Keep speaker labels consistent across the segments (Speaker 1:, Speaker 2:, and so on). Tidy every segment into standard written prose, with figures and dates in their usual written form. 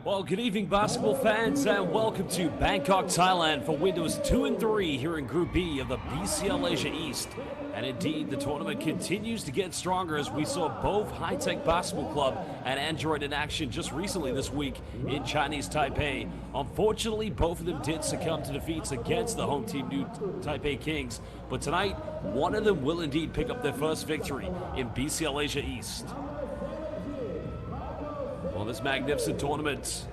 Speaker 1: Well, good evening, basketball fans, and welcome to Bangkok, Thailand for windows 2 and 3 here in Group B of the BCL Asia East. And indeed, the tournament continues to get stronger as we saw both High-Tech Basketball Club and Adroit in action just recently this week in Chinese Taipei. Unfortunately, both of them did succumb to defeats against the home team New Taipei Kings. But tonight, one of them will indeed pick up their first victory in BCL Asia East. Well, this magnificent tournament,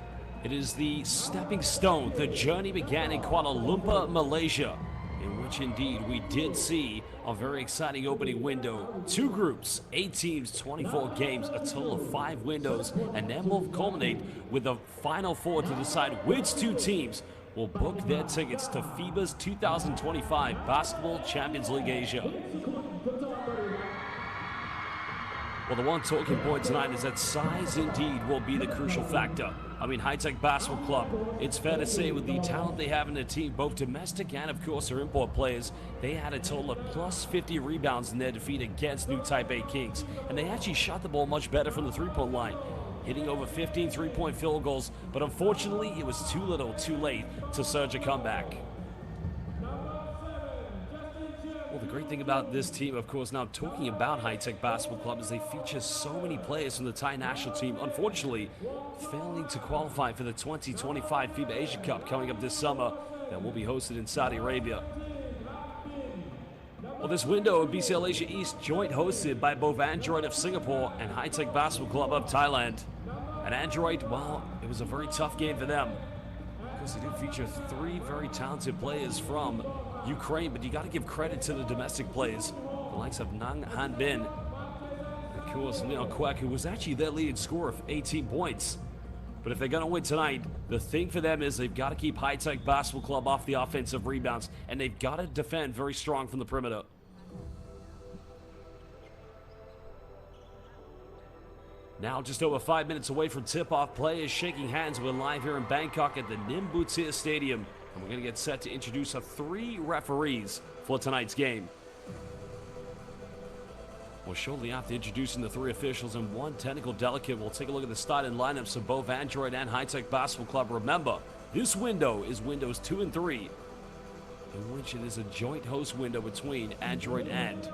Speaker 1: it is the stepping stone. The journey began in Kuala Lumpur, Malaysia, in which indeed we did see a very exciting opening window. 2 groups, 8 teams, 24 games, a total of 5 windows, and then we'll culminate with the final 4 to decide which 2 teams will book their tickets to FIBA's 2025 Basketball Champions League Asia. Well, the one talking point tonight is that size indeed will be the crucial factor. I mean, High-Tech Basketball Club, it's fair to say with the talent they have in their team, both domestic and of course their import players, they had a total of plus 50 rebounds in their defeat against New Taipei Kings. And they actually shot the ball much better from the three-point line, hitting over 15 three-point field goals, but unfortunately it was too little, too late to surge a comeback. Well, the great thing about this team, of course, now talking about High-Tech Basketball Club, is they feature so many players from the Thai national team, unfortunately failing to qualify for the 2025 FIBA Asia Cup coming up this summer that will be hosted in Saudi Arabia. Well, this window of BCL Asia East joint hosted by both Adroit of Singapore and High-Tech Basketball Club of Thailand. And Adroit, well, it was a very tough game for them because they did feature 3 very talented players from Ukraine, but you got to give credit to the domestic players, the likes of Nang Han Bin, and of course Leon Kwek, who was actually their leading scorer of 18 points. But if they're going to win tonight, the thing for them is they've got to keep High-Tech Basketball Club off the offensive rebounds, and they've got to defend very strong from the perimeter. Now just over 5 minutes away from tip-off, players shaking hands. We're live here in Bangkok at the Nimbutia Stadium. And we're going to get set to introduce our 3 referees for tonight's game. Well, shortly after introducing the 3 officials and 1 technical delegate, we'll take a look at the starting lineups of both Adroit and High-Tech Basketball Club. Remember, this window is windows 2 and 3, in which it is a joint host window between Adroit and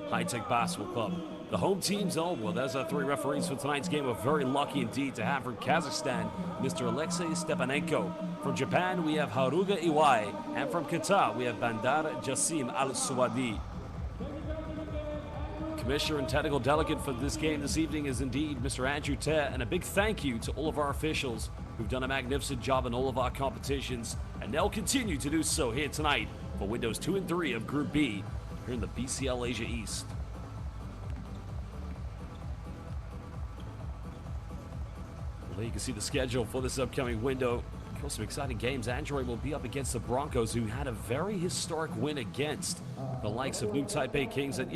Speaker 1: High-Tech Basketball Club. The home teams, oh, well, there's our 3 referees for tonight's game. We're very lucky indeed to have from Kazakhstan, Mr. Alexei Stepanenko. From Japan, we have Haruga Iwai. And from Qatar, we have Bandar Jassim Al-Suwadi. Commissioner and technical delegate for this game this evening is indeed Mr. Andrew Ter. And a big thank you to all of our officials who've done a magnificent job in all of our competitions. And they'll continue to do so here tonight for windows 2 and 3 of Group B here in the BCL Asia East. Well, you can see the schedule for this upcoming window. Of course, some exciting games. Adroit will be up against the Broncos, who had a very historic win against the likes of New Taipei Kings that,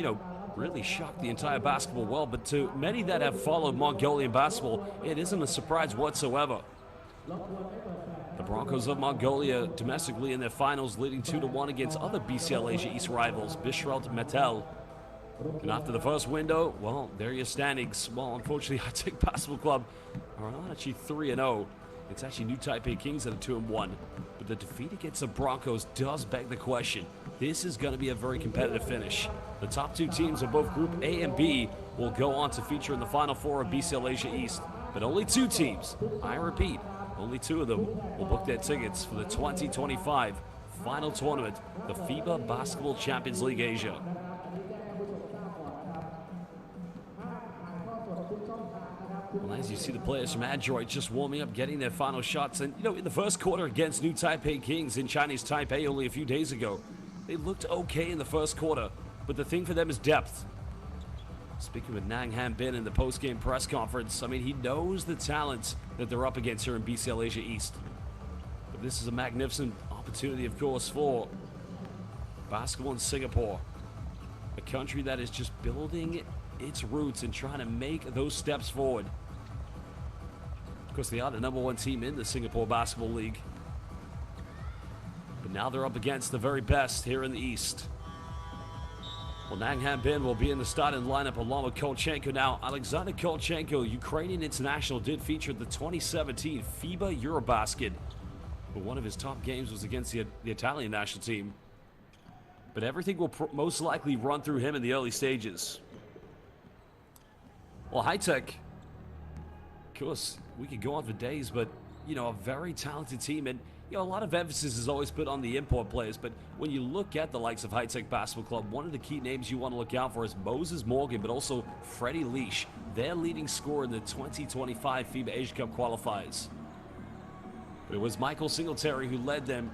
Speaker 1: really shocked the entire basketball world. But to many that have followed Mongolian basketball, it isn't a surprise whatsoever. The Broncos of Mongolia domestically in their finals, leading 2-1 against other BCL Asia East rivals, Bishrelt Metal. And after the first window, well, there are your standings. Well, unfortunately, High-Tech Basketball Club are not actually 3-0. It's actually New Taipei Kings that are 2-1. But the defeat against the Broncos does beg the question. This is going to be a very competitive finish. The top 2 teams of both Group A and B will go on to feature in the Final 4 of BCL Asia East. But only 2 teams, I repeat, only 2 of them will book their tickets for the 2025 final tournament, the FIBA Basketball Champions League Asia. Well, as you see the players from Adroit just warming up, getting their final shots. And, in the first quarter against New Taipei Kings in Chinese Taipei only a few days ago, they looked okay in the first quarter. But the thing for them is depth. Speaking with Nang Han Bin in the post-game press conference, I mean, he knows the talent that they're up against here in BCL Asia East. But this is a magnificent opportunity, of course, for basketball in Singapore. A country that is just building its roots and trying to make those steps forward. Of course, they are the #1 team in the Singapore Basketball League. But now they're up against the very best here in the East. Well, Nangham Bin will be in the starting lineup along with Kolchenko. Now, Alexander Kolchenko, Ukrainian international, did feature at the 2017 FIBA Eurobasket. But one of his top games was against the Italian national team. But everything will most likely run through him in the early stages. Well, High-Tech, of course, we could go on for days, but, you know, a very talented team. And, you know, a lot of emphasis is always put on the import players. But when you look at the likes of High-Tech Basketball Club, one of the key names you want to look out for is Moses Morgan, but also Freddie Leash, their leading scorer in the 2025 FIBA Asia Cup qualifiers. But it was Michael Singletary who led them,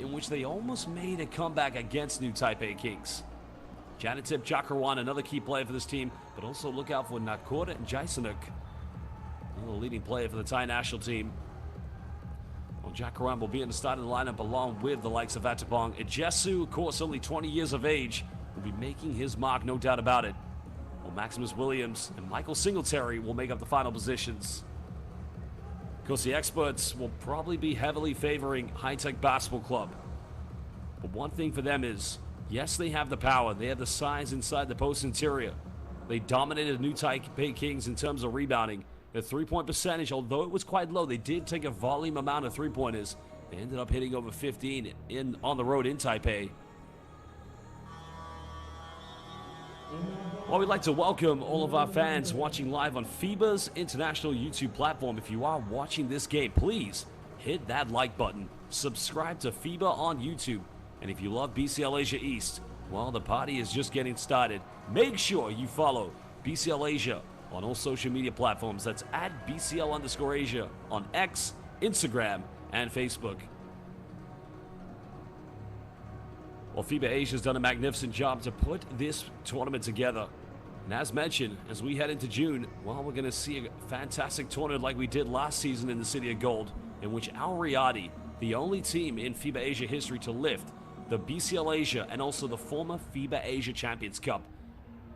Speaker 1: in which they almost made a comeback against New Taipei Kings. Janitip Chakrawan, another key player for this team, but also look out for Nakora and Jaisanuk, another leading player for the Thai national team. Well, Chakrawan will be in the starting lineup along with the likes of Atapong. Ejesu, of course, only 20 years of age, will be making his mark, no doubt about it. Well, Maximus Williams and Michael Singletary will make up the final positions. Of course, the experts will probably be heavily favoring High-Tech Basketball Club. But one thing for them is, yes, they have the power. They have the size inside the post interior. They dominated New Taipei Kings in terms of rebounding. Their three-point percentage, although it was quite low, they did take a volume amount of three-pointers. They ended up hitting over 15 on the road in Taipei. Well, we'd like to welcome all of our fans watching live on FIBA's international YouTube platform. If you are watching this game, please hit that like button. Subscribe to FIBA on YouTube. And if you love BCL Asia East, well, the party is just getting started. Make sure you follow BCL Asia on all social media platforms. That's at BCL_Asia on X, Instagram, and Facebook. Well, FIBA Asia has done a magnificent job to put this tournament together. And as mentioned, as we head into June, well, we're going to see a fantastic tournament like we did last season in the City of Gold, in which Al Riyadi, the only team in FIBA Asia history to lift the BCL Asia and also the former FIBA Asia Champions Cup.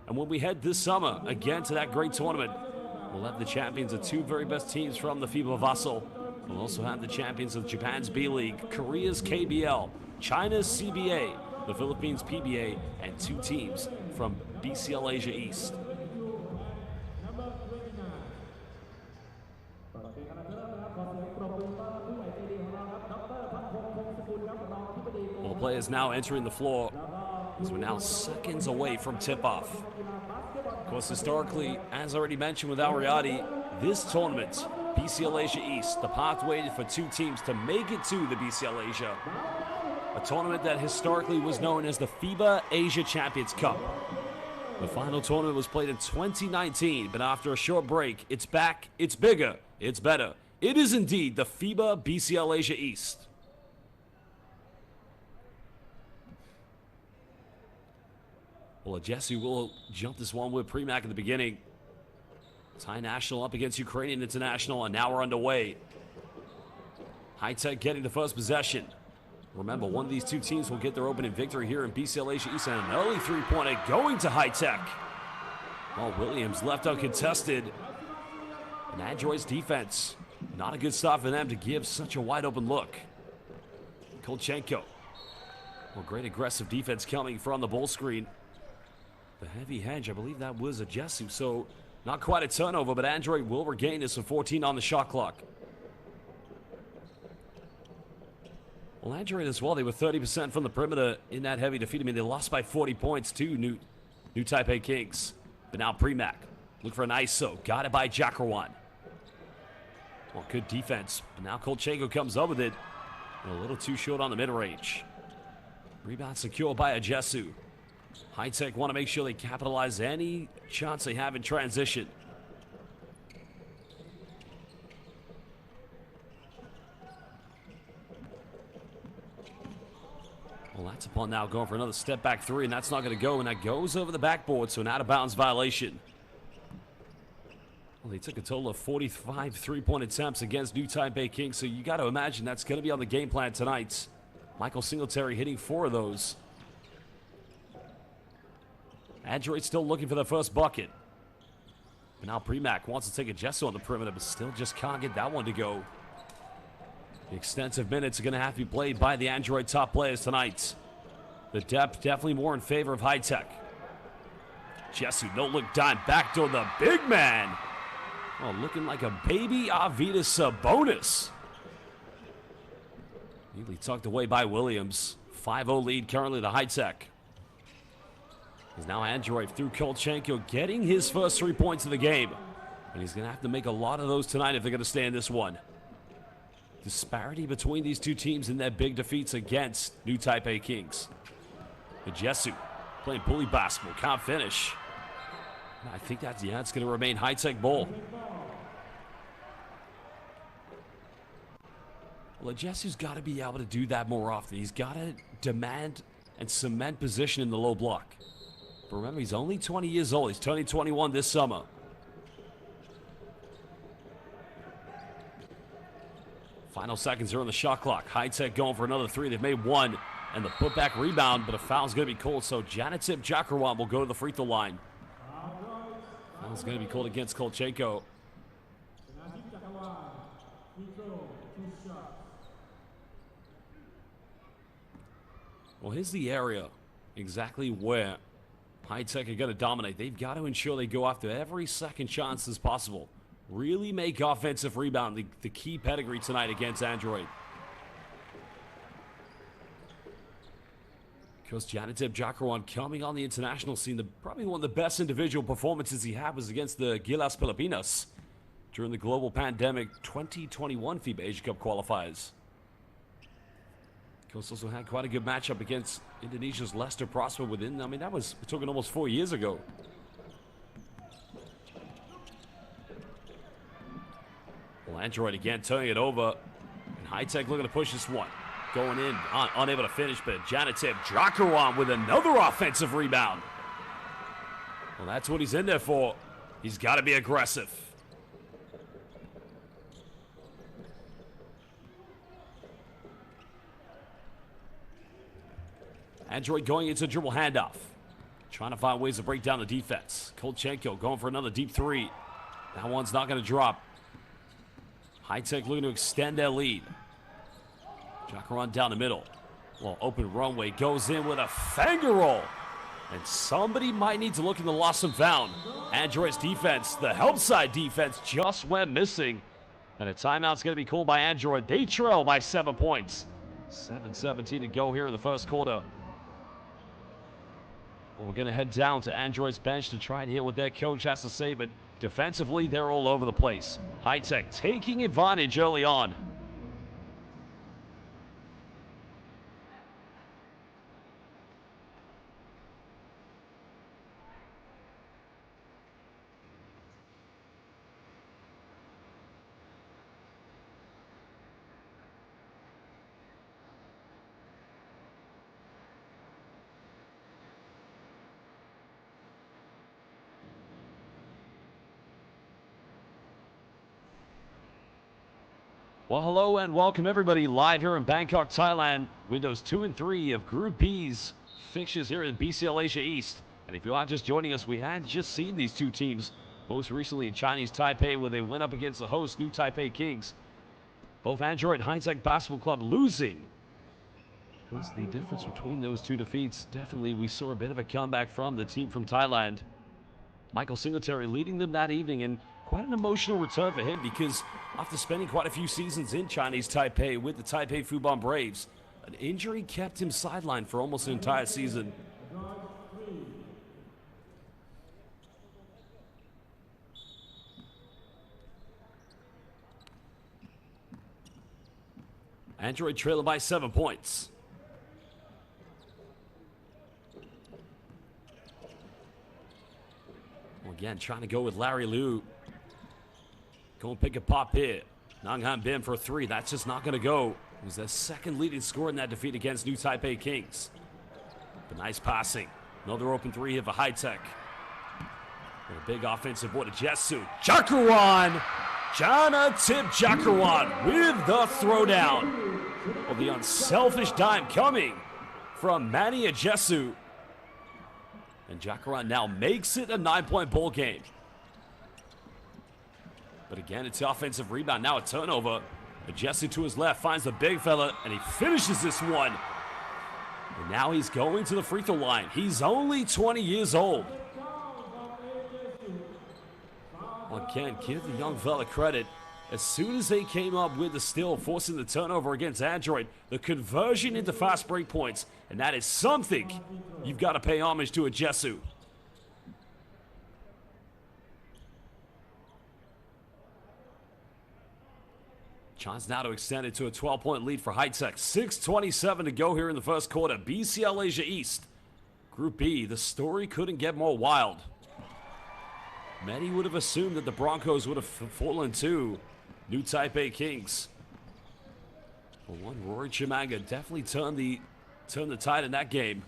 Speaker 1: And when we head this summer again to that great tournament, we'll have the champions of two very best teams from the FIBA Vassal. We'll also have the champions of Japan's B-League, Korea's KBL, China's CBA, the Philippines PBA, and two teams from BCL Asia East. Well, the players now entering the floor as we're now seconds away from tip-off. Of course, historically, as already mentioned with Al Riyadi, this tournament, BCL Asia East, the pathway for two teams to make it to the BCL Asia. A tournament that historically was known as the FIBA Asia Champions Cup. The final tournament was played in 2019, but after a short break, it's back, it's bigger, it's better. It is indeed the FIBA BCL Asia East. Well, Jesse will jump this one with Premack at the beginning. Thai National up against Ukrainian International, and now we're underway. High-Tech getting the first possession. Remember, one of these two teams will get their opening victory here in BCL Asia East, and an early three-pointer going to High-Tech. Well, Williams left uncontested. And Adroit's defense, not a good start for them to give such a wide-open look. Kolchenko. Well, great aggressive defense coming from the ball screen. The heavy hedge, I believe that was a Jesu, so not quite a turnover, but Adroit will regain this with 14 on the shot clock. Well, Adroit as well, they were 30% from the perimeter in that heavy defeat. I mean, they lost by 40 points to New Taipei Kings. But now Premack, look for an ISO, got it by Jakrawan. Well, good defense, but now Kolchenko comes up with it. And a little too short on the mid-range. Rebound secured by Ajesu. High-Tech want to make sure they capitalize any chance they have in transition. Well, that's upon now going for another step back three, and that's not going to go, and that goes over the backboard, so an out-of-bounds violation. Well, they took a total of 45 three-point attempts against New Taipei Kings, so you got to imagine that's going to be on the game plan tonight. Michael Singletary hitting 4 of those. Adroit still looking for the first bucket. But now Premack wants to take a gesso on the perimeter, but still just can't get that one to go. The extensive minutes are going to have to be played by the Adroit top players tonight. The depth definitely more in favor of High-Tech. Jesu, no-look dime, backdoor the big man. Oh, looking like a baby Arvydas Sabonis. Neatly tucked away by Williams. 5-0 lead currently to High Tech. He's now Adroit through Kolchenko, getting his first 3 points of the game. And he's going to have to make a lot of those tonight if they're going to stay in this one. Disparity between these two teams in their big defeats against New Taipei Kings. Jesu playing bully basketball, can't finish. I think it's going to remain High Tech ball. Well, Jesu's got to be able to do that more often. He's got to demand and cement position in the low block. But remember, he's only 20 years old. He's turning 21 this summer. Final seconds are on the shot clock. High Tech going for another three. They've made one. And the putback rebound, but a foul's going to be called. So Janitip Jakarwan will go to the free throw line. Foul's going to be called against Kolchenko. Well, here's the area exactly where High Tech are going to dominate. They've got to ensure they go after every second chance as possible. Really make offensive rebound the key pedigree tonight against Adroit. Because Janitip Jakarwan coming on the international scene, probably one of the best individual performances he had was against the Gilas Pilipinas during the global pandemic 2021 FIBA Asia Cup qualifiers. Coast also had quite a good matchup against Indonesia's Lester Prosper within. I mean, that was, we're talking almost 4 years ago. Well, Adroit again turning it over. And High Tech looking to push this one. Going in, unable to finish, but Janitip Jakarwan with another offensive rebound. Well, that's what he's in there for. He's got to be aggressive. Adroit going into dribble handoff. Trying to find ways to break down the defense. Kolchenko going for another deep three. That one's not going to drop. High Tech looking to extend their lead. Jakarwan down the middle. Well, open runway goes in with a finger roll. And somebody might need to look in the lost and found. Adroit's defense, the help side defense, just went missing. And a timeout's going to be called by Adroit. They trail by 7 points. 7:17 to go here in the first quarter. Well, we're going to head down to Adroit's bench to try and hear what their coach has to say. But defensively, they're all over the place. High Tech taking advantage early on. Well, hello and welcome everybody live here in Bangkok, Thailand. Windows 2 and 3 of Group B's fixtures here in BCL Asia East. And if you are just joining us, we had just seen these two teams most recently in Chinese Taipei, where they went up against the host New Taipei Kings. Both Adroit and High Tech Basketball Club losing. What's the difference between those two defeats? Definitely we saw a bit of a comeback from the team from Thailand. Michael Singletary leading them that evening, and quite an emotional return for him because after spending quite a few seasons in Chinese Taipei with the Taipei Fubon Braves, an injury kept him sidelined for almost an entire season. Adroit trailing by 7 points. Well, again, trying to go with Larry Liu. Go and pick a pop here. Nanghan Bim for a three. That's just not going to go. It was their second leading scorer in that defeat against New Taipei Kings. But nice passing. Another open three here for High Tech. And a big offensive board to Jesu. Jakarwan! Janitip Jakarwan with the throwdown. Well, the unselfish dime coming from Manny Jesu. And Jakarwan now makes it a 9-point ball game. But again, it's the offensive rebound. Now a turnover. Jesu to his left finds the big fella, and he finishes this one. And now he's going to the free throw line. He's only 20 years old. Again, give the young fella credit. As soon as they came up with the steal, forcing the turnover against Adroit, the conversion into fast break points, and that is something you've got to pay homage to Jesu. Chance now to extend it to a 12-point lead for High-Tech. 6:27 to go here in the first quarter. BCL Asia East. Group B, the story couldn't get more wild. Many would have assumed that the Broncos would have fallen to New Taipei Kings. But one Rory Chimanga definitely turned the tide in that game.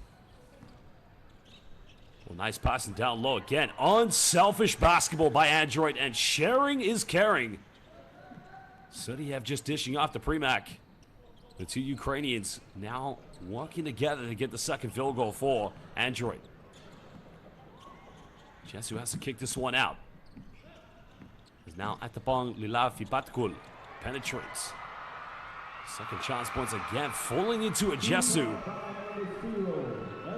Speaker 1: Well, nice passing down low again. Unselfish basketball by Adroit, and sharing is caring. Sudiev just dishing off the Premac. The two Ukrainians now working together to get the second field goal for Adroit. Jesu has to kick this one out. Is now at the bong. Lila Fibatkul penetrates. Second chance points again, falling into a Jesu.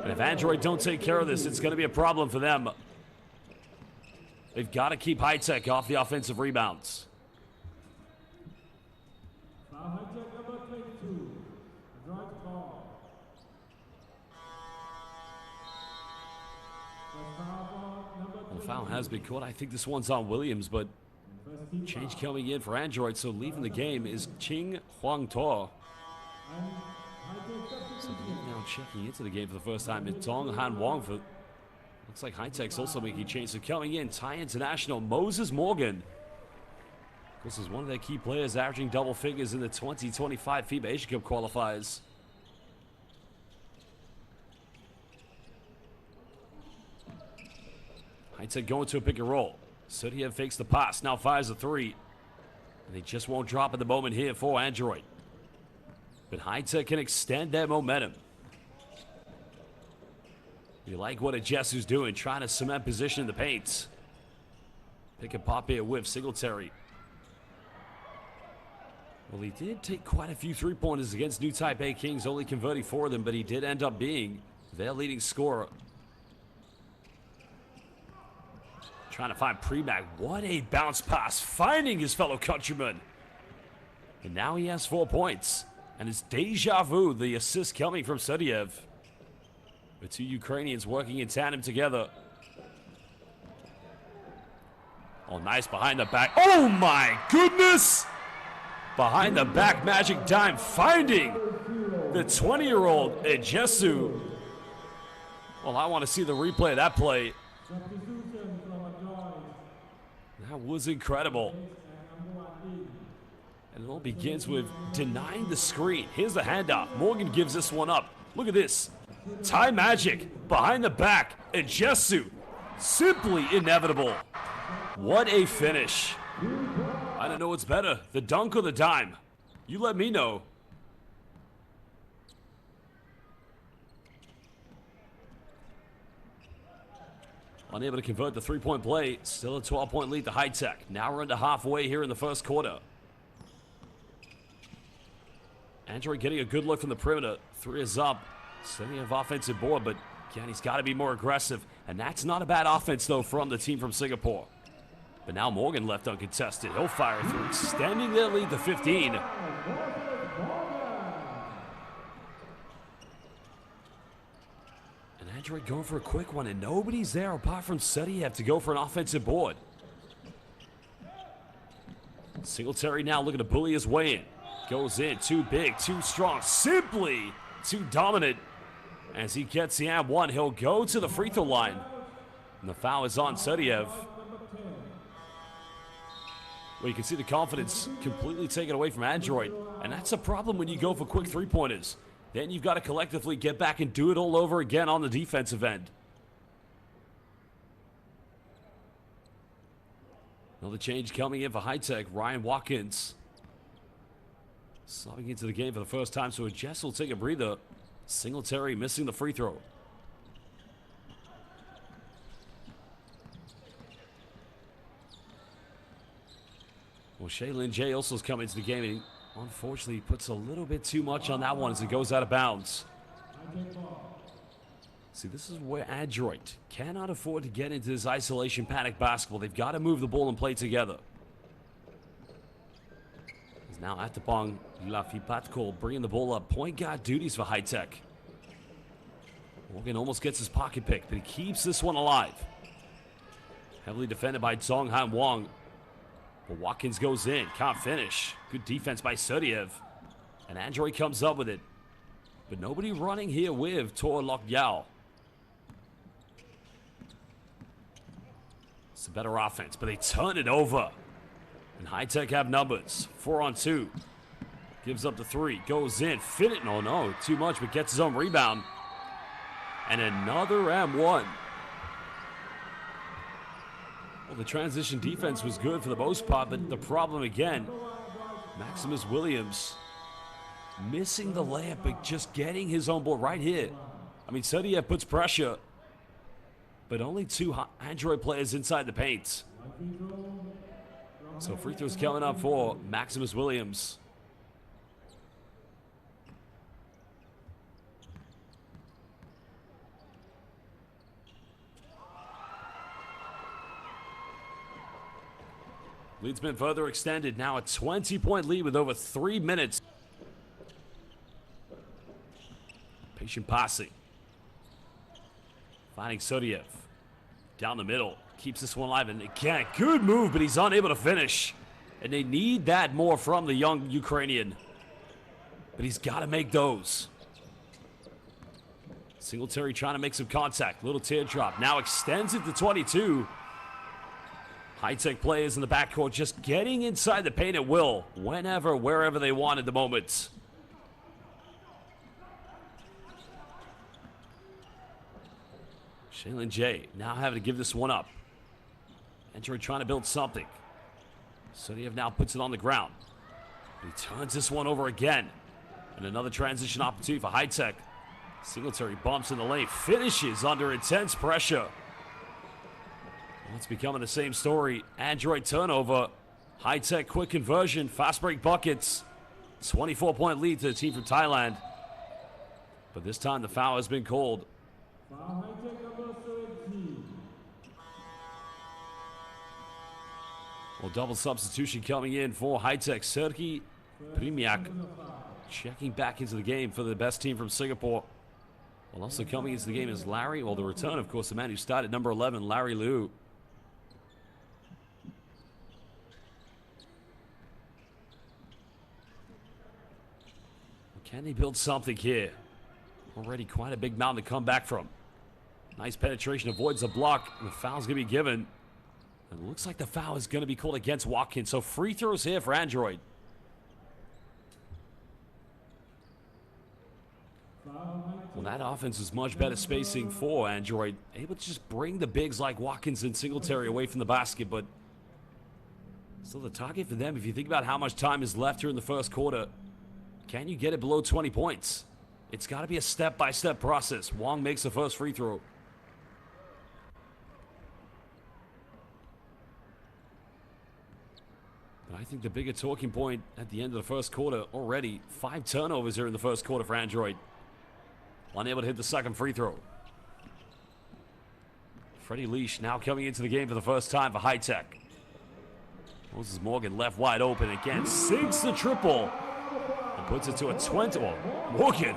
Speaker 1: And if Adroit don't take care of this, it's going to be a problem for them. They've got to keep High-Tech off the offensive rebounds. The foul has been caught. I think this one's on Williams, but change coming in for Adroit, so leaving the game is Ching Huang To. So now checking into the game for the first time is Dong Han Wong. For looks like High-Tech's also making change. So coming in, Thai international Moses Morgan. This is one of their key players, averaging double figures in the 2025 FIBA Asia Cup qualifiers. High-Tech going to a pick and roll. Sudiev fakes the pass, now fires a three. And they just won't drop at the moment here for Adroit. But High-Tech can extend their momentum. You like what Jesu's doing, trying to cement position in the paint. Pick and pop here with Singletary. Well, he did take quite a few three-pointers against New Taipei Kings, only converting 4 of them, but he did end up being their leading scorer. Trying to find Premac. What a bounce pass, finding his fellow countryman. And now he has 4 points. And it's deja vu, the assist coming from Sudiev. The two Ukrainians working in tandem together. Oh, nice behind the back. Oh my goodness! Behind the back magic dime, finding the 20-year-old Jesu. Well, I want to see the replay of that play. That was incredible. And it all begins with denying the screen. Here's the handoff. Morgan gives this one up. Look at this. Thai magic behind the back. And Jesu. Simply inevitable. What a finish. I don't know what's better, the dunk or the dime. You let me know. Unable to convert the three-point play. Still a 12-point lead to High-Tech. Now we're into halfway here in the first quarter. Adroit getting a good look from the perimeter. 3 is up. Sending an offensive board, but again, he's got to be more aggressive. And that's not a bad offense, though, from the team from Singapore. But now Morgan left uncontested. He'll fire through, extending their lead to 15. And Adroit going for a quick one, and nobody's there apart from Sudiev to go for an offensive board. Singletary now looking to bully his way in. Goes in, too big, too strong, simply too dominant. As he gets the and one, he'll go to the free throw line. And the foul is on Sudiev. Well, you can see the confidence completely taken away from Adroit. And that's a problem when you go for quick three-pointers. Then you've got to collectively get back and do it all over again on the defensive end. Another change coming in for High-Tech. Ryan Watkins subbing into the game for the first time, so Jess will take a breather. Singletary missing the free throw. Well, Shaylin J also has come into the game, and unfortunately puts a little bit too much on that one as it goes out of bounds. See, this is where Adroit cannot afford to get into this isolation panic basketball. They've got to move the ball and play together. He's now at the bong. La FIBA bringing the ball up. Point guard duties for High Tech. Morgan almost gets his pocket pick, but he keeps this one alive. Heavily defended by Zhong Han Wong. But Watkins goes in. Can't finish. Good defense by Sudiev. And Adroit comes up with it. But nobody running here with Tor Lok Yao. It's a better offense, but they turn it over. And High Tech have numbers. 4-on-2. Gives up the 3. Goes in. Fit it. Oh, no. Too much, but gets his own rebound. And another M1. Well, the transition defense was good for the most part, but the problem again, Maximus Williams missing the layup, but just getting his own ball right here. I mean, Sudiev puts pressure, but only 2 Adroit players inside the paint. So free throws coming up for Maximus Williams. Lead's been further extended. Now a 20-point lead with over 3 minutes. Patient passing. Finding Sudiev. Down the middle. Keeps this one alive. And again, good move, but he's unable to finish. And they need that more from the young Ukrainian. But he's got to make those. Singletary trying to make some contact. Little teardrop. Now extends it to 22. High Tech players in the backcourt just getting inside the paint at will. Whenever, wherever they want at the moment. Shaylin J now having to give this one up. Adroit trying to build something. Sudiev now puts it on the ground. He turns this one over again. And another transition opportunity for High Tech. Singletary bumps in the lane. Finishes under intense pressure. Well, it's becoming the same story. Adroit turnover. High Tech quick conversion. Fast break buckets. 24-point lead to the team from Thailand. But this time the foul has been called. Well, double substitution coming in for High Tech. Sergei Primiak checking back into the game for the best team from Singapore. Well, also coming into the game is Larry. Well, the return, of course, the man who started number 11, Larry Liu. Can they build something here? Already quite a big mountain to come back from. Nice penetration, avoids the block. The foul's going to be given. And it looks like the foul is going to be called against Watkins. So free throws here for Adroit. Well, that offense is much better spacing for Adroit. Able to just bring the bigs like Watkins and Singletary away from the basket. But still the target for them, if you think about how much time is left here in the first quarter, can you get it below 20 points? It's got to be a step-by-step process. Wong makes the first free throw. But I think the bigger talking point at the end of the first quarter already, 5 turnovers here in the first quarter for Adroit. Unable to hit the second free throw. Freddie Leash now coming into the game for the first time for High Tech. Moses Morgan left wide open again. Sinks the triple. And puts it to a 20. Well, Morgan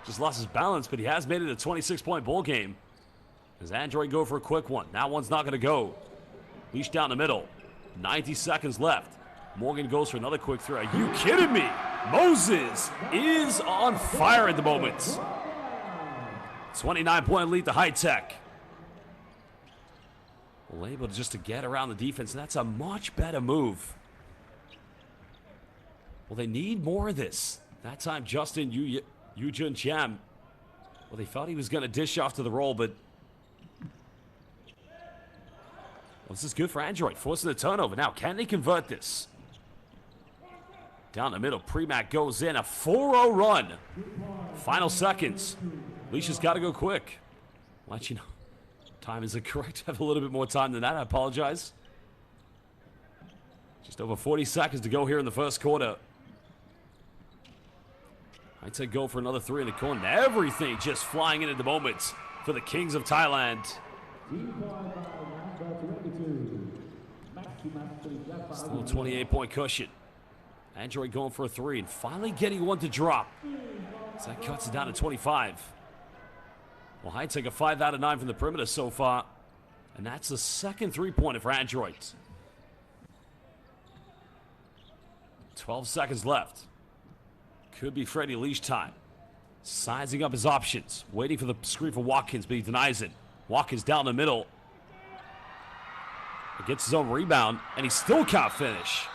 Speaker 1: just lost his balance, but he has made it a 26-point ball game. As Adroit go for a quick one. That one's not going to go. Leash down the middle. 90 seconds left. Morgan goes for another quick three. Are you kidding me? Moses is on fire at the moment. 29-point lead to High Tech. Well, able just to get around the defense. That's a much better move. Well, they need more of this. That time, Justin Yujun Cham. Well, they thought he was going to dish off to the roll, but well, this is good for Adroit, forcing the turnover. Now, can they convert this? Down the middle, Premack goes in. A 4-0 run. Final seconds. Leash has got to go quick. I'll let you know. Time is incorrect. I have a little bit more time than that. I apologize. Just over 40 seconds to go here in the first quarter. I'd say go for another three in the corner. Everything just flying in at the moment for the Kings of Thailand. Still a 28-point cushion. Adroit going for a three and finally getting one to drop. So that cuts it down to 25. Well, High-Tech a 5 out of 9 from the perimeter so far. And that's the second three-pointer for Adroit. 12 seconds left. Could be Freddie Leash time. Sizing up his options. Waiting for the screen for Watkins, but he denies it. Watkins down the middle. He gets his own rebound, and he still can't finish.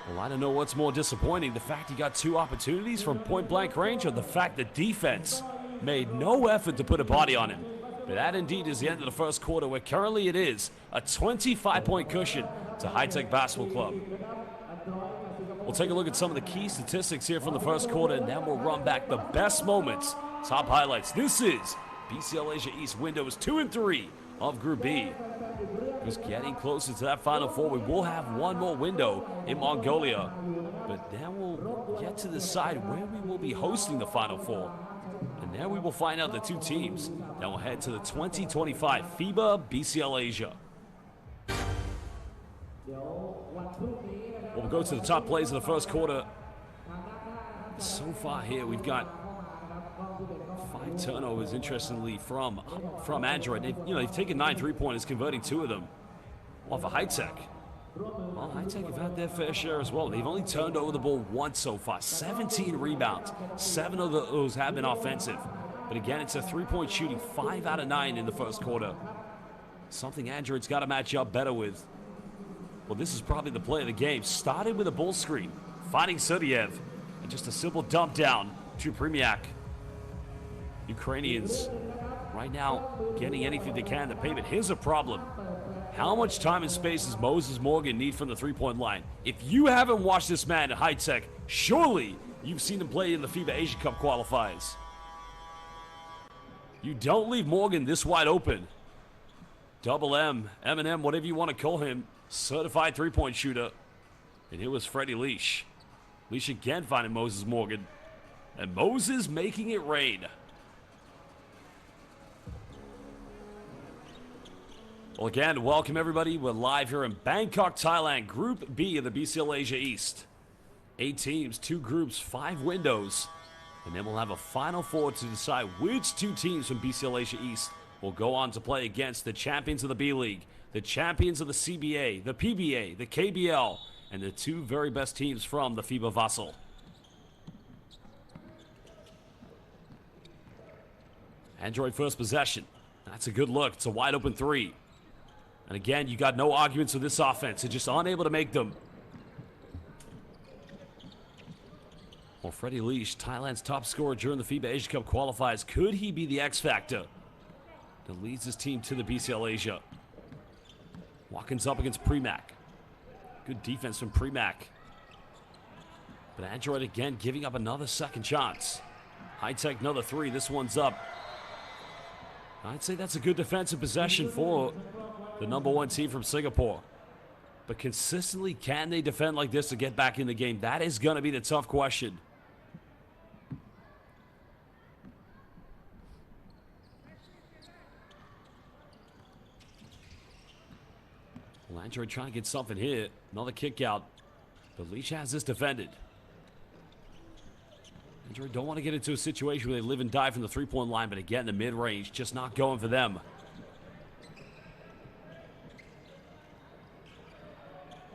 Speaker 1: Well, I don't know what's more disappointing. The fact he got two opportunities from point-blank range, or the fact that defense made no effort to put a body on him. But that indeed is the end of the first quarter, where currently it is a 25-point cushion to High-Tech Basketball Club. We'll take a look at some of the key statistics here from the first quarter, and then we'll run back the best moments, top highlights. This is BCL Asia East Windows 2 and 3 of Group B. Just getting closer to that Final Four. We will have one more window in Mongolia, but then we'll get to decide where we will be hosting the Final Four. And then we will find out the two teams that will head to the 2025 FIBA BCL Asia. We'll go to the top plays of the first quarter. So far here, we've got 5 turnovers, interestingly, from Adroit. They've taken 9 3-pointers, converting 2 of them off of High-Tech. Well, High-Tech have had their fair share as well. They've only turned over the ball once so far. 17 rebounds. 7 of those have been offensive. But again, it's a 3-point shooting. 5 out of 9 in the first quarter. Something Adroit's got to match up better with. Well, this is probably the play of the game. Started with a bull screen, finding Sudiev, and just a simple dump down to Premiak. Ukrainians right now getting anything they can to paint it. Here's a problem. How much time and space does Moses Morgan need from the three-point line? If you haven't watched this man at High-Tech, surely you've seen him play in the FIBA Asia Cup qualifiers. You don't leave Morgan this wide open. Double M, M&M, whatever you want to call him. Certified three-point shooter. And here was Freddie Leash. Leash again finding Moses Morgan. And Moses making it rain. Well, again, welcome everybody. We're live here in Bangkok, Thailand. Group B of the BCL Asia East. 8 teams, 2 groups, 5 windows. And then we'll have a Final Four to decide which 2 teams from BCL Asia East will go on to play against the champions of the B-League, the champions of the CBA, the PBA, the KBL, and the 2 very best teams from the FIBA Vassal. Adroit first possession. That's a good look. It's a wide open 3. And again, you got no arguments with this offense. They're just unable to make them. Well, Freddie Leash, Thailand's top scorer during the FIBA Asia Cup qualifiers. Could he be the X factor that leads his team to the BCL Asia? Watkins up against Premiak. Good defense from Premiak. But Adroit again giving up another second chance. High-Tech another 3. This one's up. I'd say that's a good defensive possession for the number 1 team from Singapore. But consistently, can they defend like this to get back in the game? That is going to be the tough question. Well, Adroit trying to get something here. Another kick out. But Leash has this defended. Adroit don't want to get into a situation where they live and die from the three-point line, but again, the mid-range just not going for them.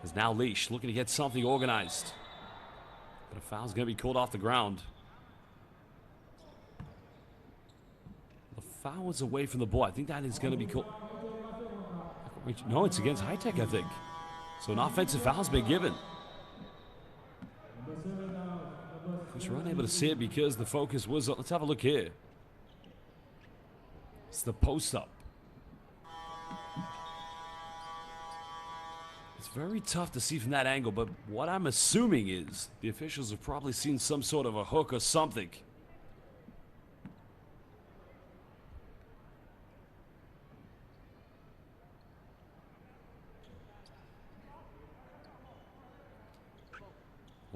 Speaker 1: As now Leash looking to get something organized. But a foul's going to be called off the ground. The foul was away from the ball. I think that is going to be called. No, it's against High-Tech, I think. So an offensive foul's been given. We're unable to see it because the focus was. Let's have a look here. It's the post-up. It's very tough to see from that angle, but what I'm assuming is the officials have probably seen some sort of a hook or something.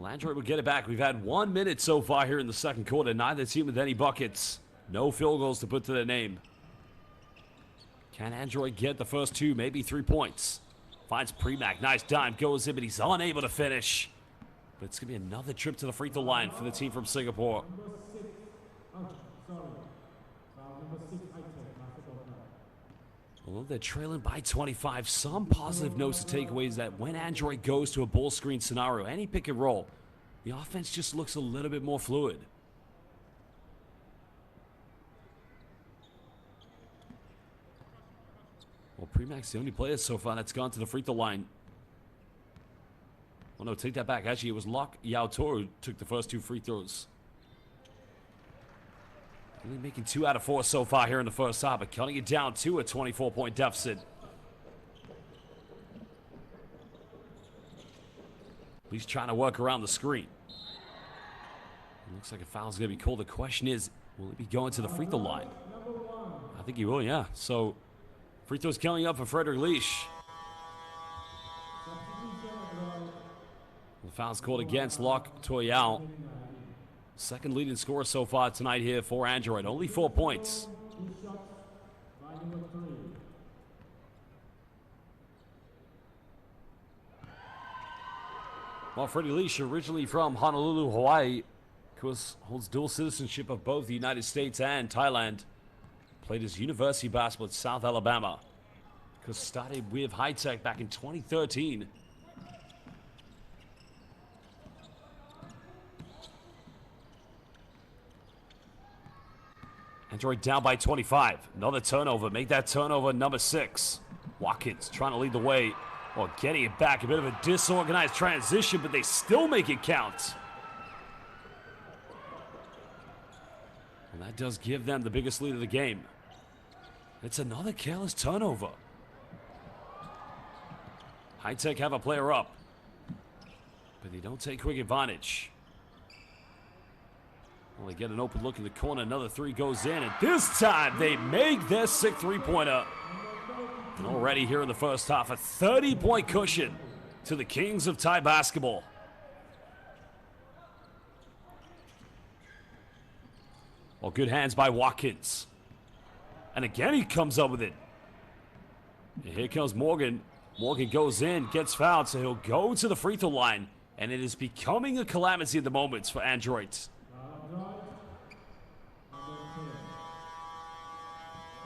Speaker 1: Well, Adroit will get it back. We've had 1 minute so far here in the second quarter. Neither team with any buckets. No field goals to put to their name. Can Adroit get the first 2, maybe 3 points? Finds Premack. Nice dime. Goes in, but he's unable to finish. But it's going to be another trip to the free throw line for the team from Singapore. Although they're trailing by 25, some positive notes to take away is that when Adroit goes to a ball screen scenario, any pick and roll, the offense just looks a little bit more fluid. Well, Premack's the only player so far that's gone to the free throw line. Oh no, take that back. Actually, it was Lok Yao Tor who took the first 2 free throws. Only making 2 out of 4 so far here in the first half, but cutting it down to a 24-point deficit. He's trying to work around the screen. It looks like a foul's going to be called. The question is, will he be going to the free throw line? I think he will, yeah. So, free throws coming up for Frederick Leash. The foul's called against Lok Toyao. Second leading scorer so far tonight here for Adroit. Only 4 points. Well, Freddie Leash, originally from Honolulu, Hawaii, of course, holds dual citizenship of both the United States and Thailand. Played his university basketball at South Alabama. Of course, started with High Tech back in 2013. Adroit down by 25. Another turnover. Make that turnover number 6. Watkins trying to lead the way. Well, getting it back. A bit of a disorganized transition, but they still make it count. And that does give them the biggest lead of the game. It's another careless turnover. High Tech have a player up, but they don't take quick advantage. Well, they get an open look in the corner. Another 3 goes in, and this time they make their 6th three-pointer. And already here in the first half, a 30-point cushion to the Kings of Thai basketball. Well, good hands by Watkins. And again, he comes up with it. And here comes Morgan. Morgan goes in, gets fouled, so he'll go to the free throw line. And it is becoming a calamity at the moment for Adroit.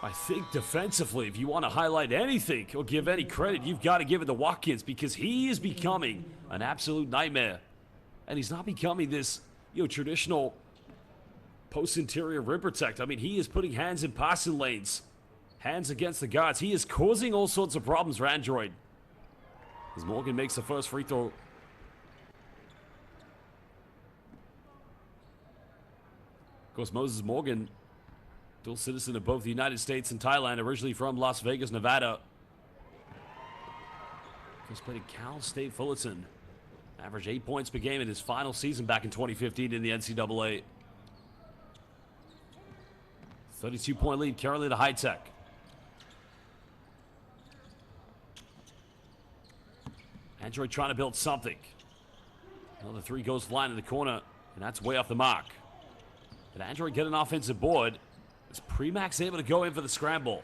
Speaker 1: I think defensively, if you want to highlight anything or give any credit, you've got to give it to Watkins, because he is becoming an absolute nightmare. And he's not becoming this, traditional post-interior rim protect. I mean, he is putting hands in passing lanes, hands against the guards. He is causing all sorts of problems for Adroit. As Morgan makes the first free throw. Of course, Moses Morgan, dual citizen of both the United States and Thailand, originally from Las Vegas, Nevada. Just played at Cal State Fullerton. Averaged 8 points per game in his final season back in 2015 in the NCAA. 32-point lead currently to High Tech. Adroit trying to build something. Another 3 goes flying in the corner, and that's way off the mark. But Adroit get an offensive board as Premack's able to go in for the scramble.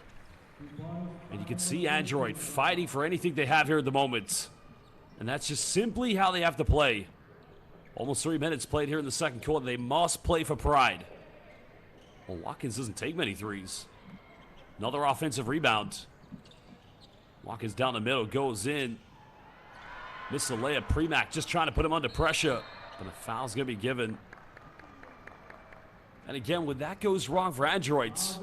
Speaker 1: And you can see Adroit fighting for anything they have here at the moment. And that's just simply how they have to play. Almost 3 minutes played here in the second quarter. They must play for pride. Well, Watkins doesn't take many threes. Another offensive rebound. Watkins down the middle, goes in. Missed the layup. Premack just trying to put him under pressure. But a foul's going to be given. And again, when that goes wrong for Adroit,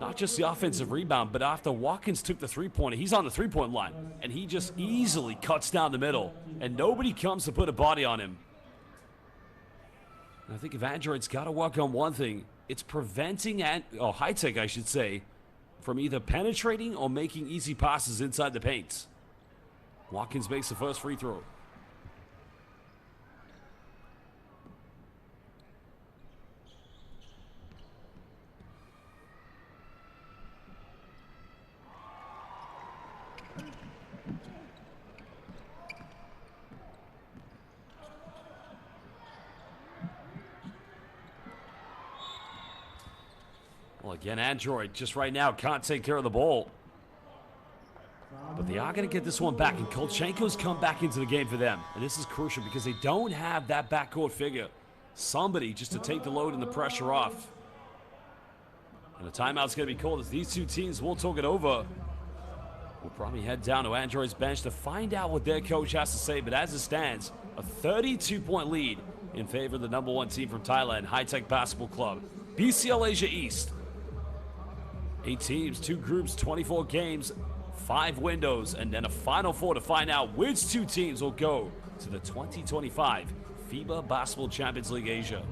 Speaker 1: not just the offensive rebound, but after Watkins took the three-pointer, he's on the three-point line, and he just easily cuts down the middle, and nobody comes to put a body on him. And I think if Adroit's got to work on one thing, it's preventing High Tech, I should say, from either penetrating or making easy passes inside the paint. Watkins makes the first free throw. Again, Adroit just right now can't take care of the ball. But they are going to get this one back, and Kolchenko's come back into the game for them. And this is crucial because they don't have that backcourt figure. Somebody just to take the load and the pressure off. And the timeout's going to be called as these two teams will talk it over. We'll probably head down to Adroit's bench to find out what their coach has to say. But as it stands, a 32-point lead in favor of the #1 team from Thailand, High Tech Basketball Club. BCL Asia East. 8 teams, 2 groups, 24 games, 5 windows, and then a Final Four to find out which 2 teams will go to the 2025 FIBA Basketball Champions League Asia.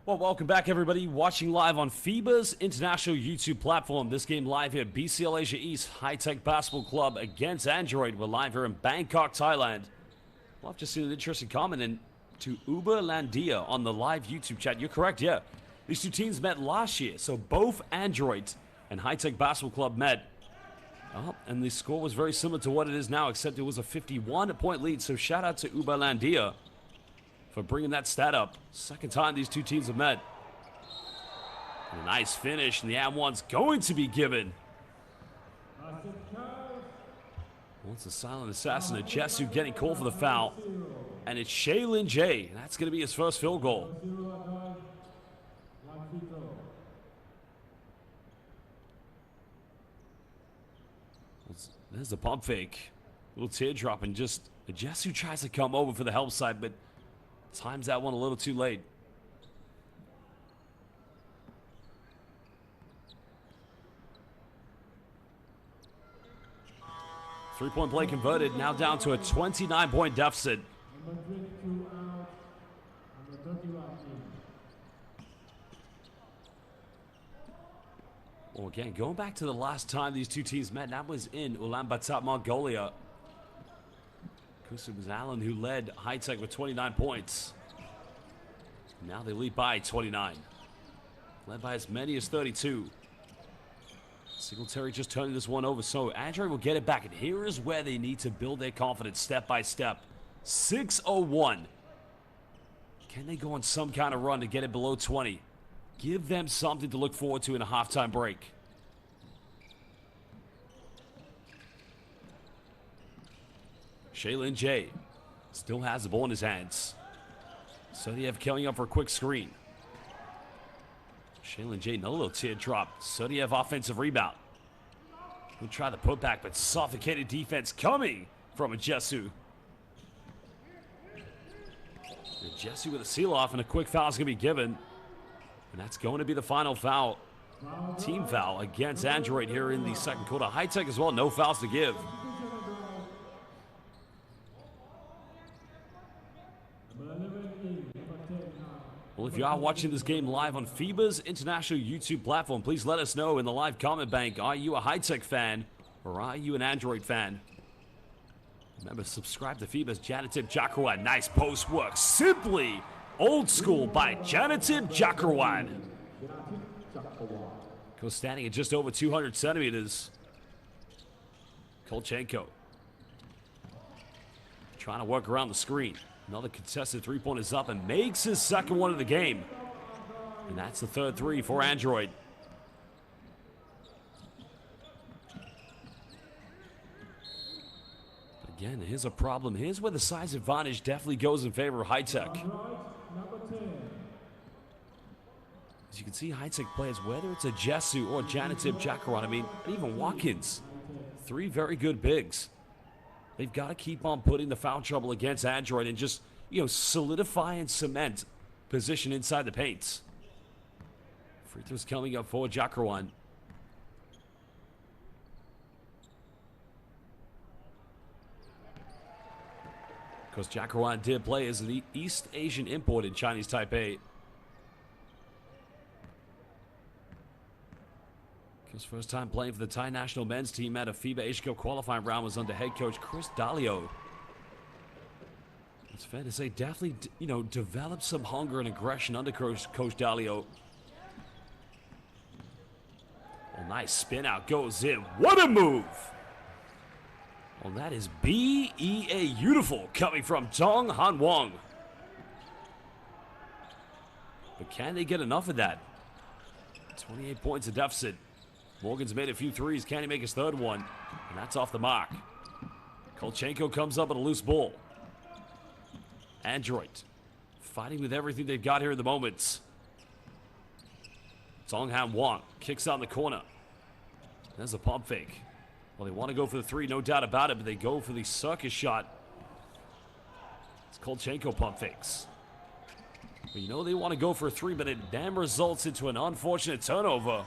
Speaker 1: Well, welcome back, everybody. Watching live on FIBA's international YouTube platform. This game live here, BCL Asia East High Tech Basketball Club against Adroit. We're live here in Bangkok, Thailand. Well, I've just seen an interesting comment in to Uber Landia on the live YouTube chat. You're correct, yeah. These two teams met last year, so both Adroit and High Tech Basketball Club met. And the score was very similar to what it is now, except it was a 51-point lead. So shout out to Uber Landia for bringing that stat up. Second time these two teams have met. And a nice finish, and the and-one's going to be given. Once the silent assassin of Jesu getting called for the foul. And it's Shaylin J. That's going to be his first field goal. There's the pump fake. Little teardrop, and just Jesu tries to come over for the help side, but times that one a little too late. Three-point play converted, now down to a 29-point deficit. Well, again, going back to the last time these two teams met, that was in Ulaanbaatar, Mongolia. Of course, it was Allen who led High Tech with 29 points. Now they lead by 29. Led by as many as 32. Singletary just turning this one over, so Adroit will get it back. And here is where they need to build their confidence step by step. 6:01. Can they go on some kind of run to get it below 20? Give them something to look forward to in a halftime break. Shaylin J still has the ball in his hands. So they have Kelly up for a quick screen. Shaylin J, another little teardrop. Sodiev offensive rebound. He'll try the putback, but suffocated defense coming from Jesu. Jesu with a seal-off, and a quick foul is going to be given. And that's going to be the final foul. Team foul against Adroit here in the second quarter. High Tech as well, no fouls to give. Well, if you are watching this game live on FIBA's international YouTube platform, please let us know in the live comment bank. Are you a High Tech fan or are you an Adroit fan? Remember, subscribe to FIBA's Janitip Jakarwan. Nice post work. Simply old school by Janitip Jakarwan. Goes standing at just over 200 centimeters. Kolchenko trying to work around the screen. Another contested three-point is up and makes his second one of the game. And that's the third three for Adroit. But again, here's a problem. Here's where the size advantage definitely goes in favor of High Tech. As you can see, High Tech players, whether it's a Jesu or Janitip Jakarwan, and even Watkins, 3 very good bigs. They've got to keep on putting the foul trouble against Adroit and just, solidify and cement position inside the paint. Free throws coming up for Jakrawan. Because Jakrawan did play as an East Asian import in Chinese Taipei. His first time playing for the Thai national men's team at a FIBA Asia Cup qualifying round was under head coach Chris Dalio. It's fair to say, definitely, developed some hunger and aggression under Coach Dalio. Well, nice spin out, goes in. What a move! Well, that is B-E-A beautiful coming from Tong Han Wong. But can they get enough of that? 28 points of deficit. Morgan's made a few threes. Can he make his third one? And that's off the mark. Kolchenko comes up with a loose ball. Adroit fighting with everything they've got here at the moment. Tong Han Wong kicks out in the corner. There's a pump fake. Well, they want to go for the three, no doubt about it, but they go for the circus shot. It's Kolchenko pump fakes. Well, they want to go for a three, but it damn results into an unfortunate turnover.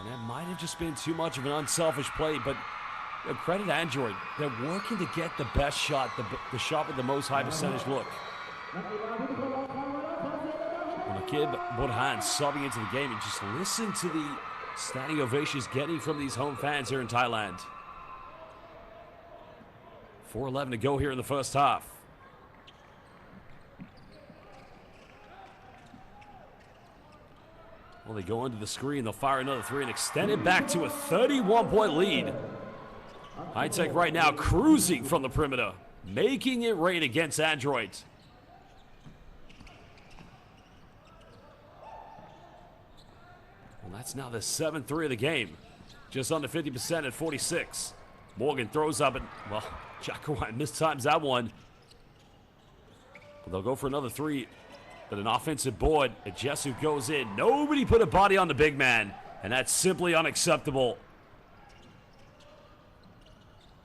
Speaker 1: And that might have just been too much of an unselfish play, but credit Adroit. They're working to get the best shot, the shot with the most high percentage look. Nakib Burhan subbing into the game, and just listen to the standing ovations getting from these home fans here in Thailand. 4:11 to go here in the first half. Well, they go into the screen, they'll fire another three and extend it back to a 31-point lead. High Tech right now cruising from the perimeter, making it rain against Adroit. Well, that's now the 7th three of the game. Just under 50% at 46. Morgan throws up, and, well, Jakrawan mistimes that one. But they'll go for another three. But an offensive board, Jesu goes in. Nobody put a body on the big man, and that's simply unacceptable.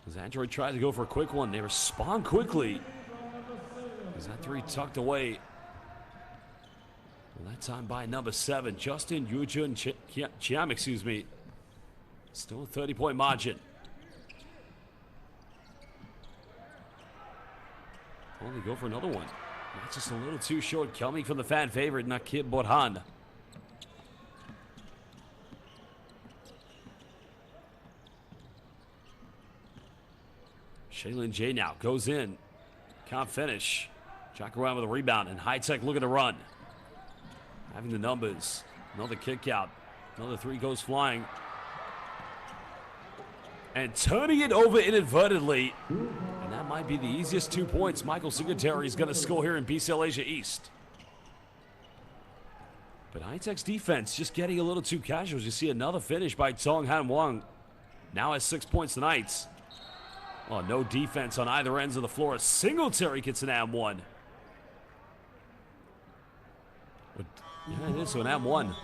Speaker 1: As Adroit tried to go for a quick one, they respond quickly. Is that three tucked away? Well, that time by number 7, Justin Yujun Chiam, excuse me. Still a 30-point margin. Well, they go for another one. That's just a little too short, coming from the fan favorite, Nakib Burhan. Shaylin J now goes in. Can't finish. Jakrawan with a rebound, and High Tech looking to run. Having the numbers. Another kick out. Another three goes flying. And turning it over inadvertently. And that might be the easiest 2 points Michael Singletary is going to score here in BCL Asia East. But High Tech's defense just getting a little too casual. As you see another finish by Tong Han Wong. Now has 6 points tonight. Oh, no defense on either ends of the floor. Singletary gets an M1. But, yeah, it is, so an M1.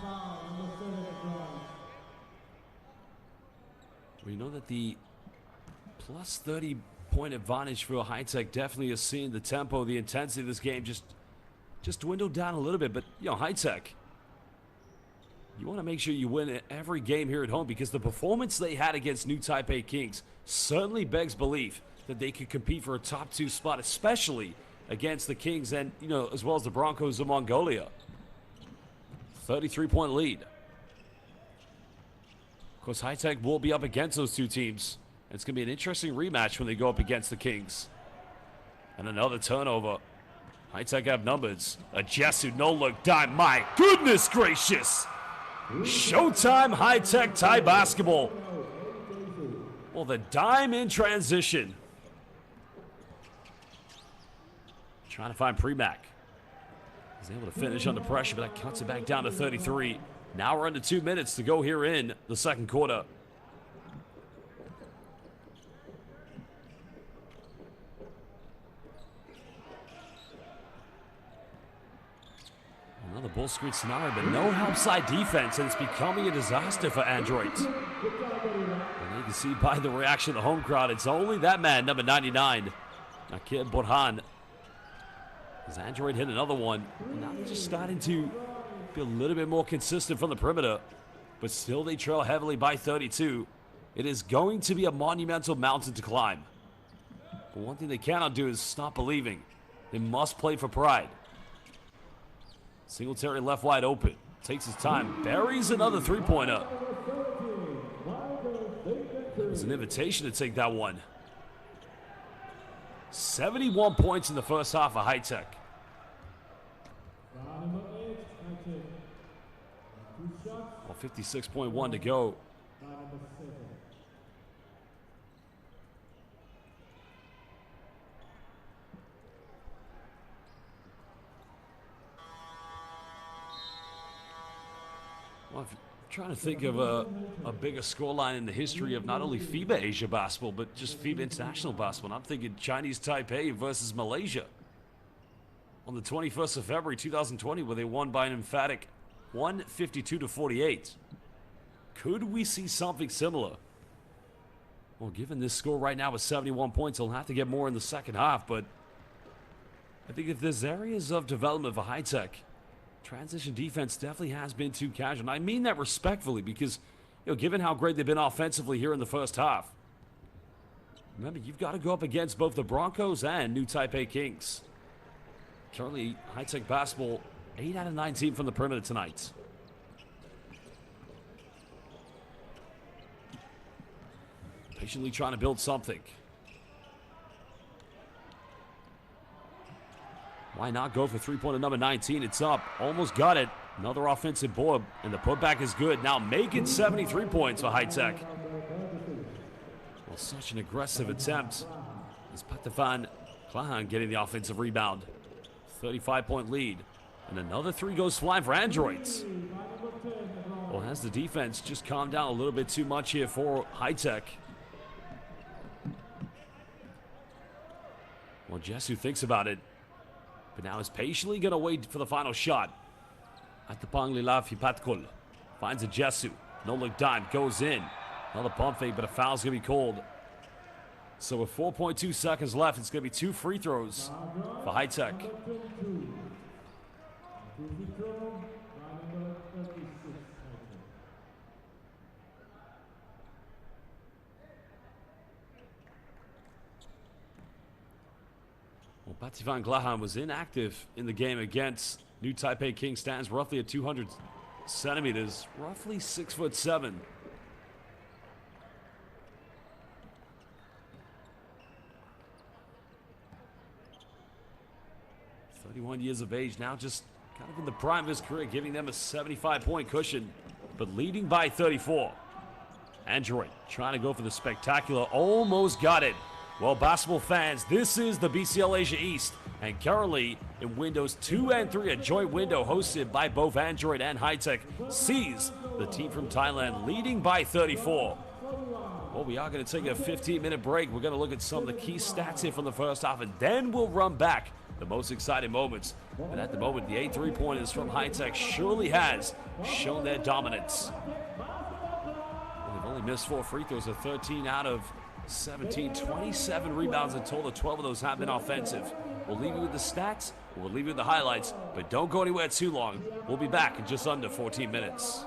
Speaker 1: We know that the plus 30-point advantage for High Tech definitely is seeing the tempo, the intensity of this game just dwindle down a little bit. But, High Tech, you want to make sure you win every game here at home, because the performance they had against New Taipei Kings certainly begs belief that they could compete for a top 2 spot, especially against the Kings and, as well as the Broncos of Mongolia. 33-point lead. Of course, High Tech will be up against those two teams. It's going to be an interesting rematch when they go up against the Kings. And another turnover. High Tech have numbers. A Jesu no-look dime. My goodness gracious! Showtime High Tech Thai basketball. Well, the dime in transition. Trying to find Premack. He's able to finish under pressure, but that cuts it back down to 33. Now we're under 2 minutes to go here in the second quarter. Another bull screen scenario, but no help side defense, and it's becoming a disaster for Adroit. And you can see by the reaction of the home crowd, it's only that man, number 99, Nakib Burhan. As Adroit hit another one, and now they're just starting to Be a little bit more consistent from the perimeter, but still they trail heavily by 32. It is going to be a monumental mountain to climb. But one thing they cannot do is stop believing. They must play for pride. Singletary left wide open. Takes his time. Buries another three-pointer. It was an invitation to take that one. 71 points in the first half of High Tech. Well, 56.1 to go. Well, if you're trying to think of a bigger scoreline in the history of not only FIBA Asia basketball, but just FIBA international basketball, and I'm thinking Chinese Taipei versus Malaysia on the 21st of February 2020, where they won by an emphatic 152-48. Could we see something similar? Well, given this score right now is 71 points, they'll have to get more in the second half, but I think if there's areas of development for High Tech, transition defense definitely has been too casual. And I mean that respectfully because, given how great they've been offensively here in the first half, remember, you've got to go up against both the Broncos and New Taipei Kings. Currently, High Tech basketball, 8 out of 19 from the perimeter tonight. Patiently trying to build something. Why not go for three-pointer number 19? It's up. Almost got it. Another offensive board, and the putback is good. Now making 73 points for High Tech. Well, such an aggressive attempt. Is Patafan Klahan getting the offensive rebound. 35-point lead. And another three goes flying for Androids. Well, has the defense just calmed down a little bit too much here for High Tech? Well, Jesu thinks about it, but now is patiently going to wait for the final shot. Atapang Lilafi Patkul finds a Jesu. No look dime, goes in. Another pump fake, but a foul's going to be called. So with 4.2 seconds left, it's going to be 2 free throws for High Tech. Well, Pativan Glahan was inactive in the game against New Taipei King. Stands roughly at 200 centimeters, roughly 6'7". 31 years of age, now just kind of in the prime of his career, giving them a 75-point cushion, but leading by 34. Adroit trying to go for the spectacular, almost got it. Well, basketball fans, this is the BCL Asia East, and currently in windows 2 and 3, a joint window hosted by both Adroit and High Tech, sees the team from Thailand leading by 34. Well, we are going to take a 15-minute break. We're going to look at some of the key stats here from the first half, and then we'll run back the most exciting moments. And at the moment, the 8 3-pointers from High Tech surely has shown their dominance. Well, they've only missed 4 free throws, so 13 out of 17, 27 rebounds in total. 12 of those have been offensive. We'll leave you with the stats, we'll leave you with the highlights, but don't go anywhere too long. We'll be back in just under 14 minutes.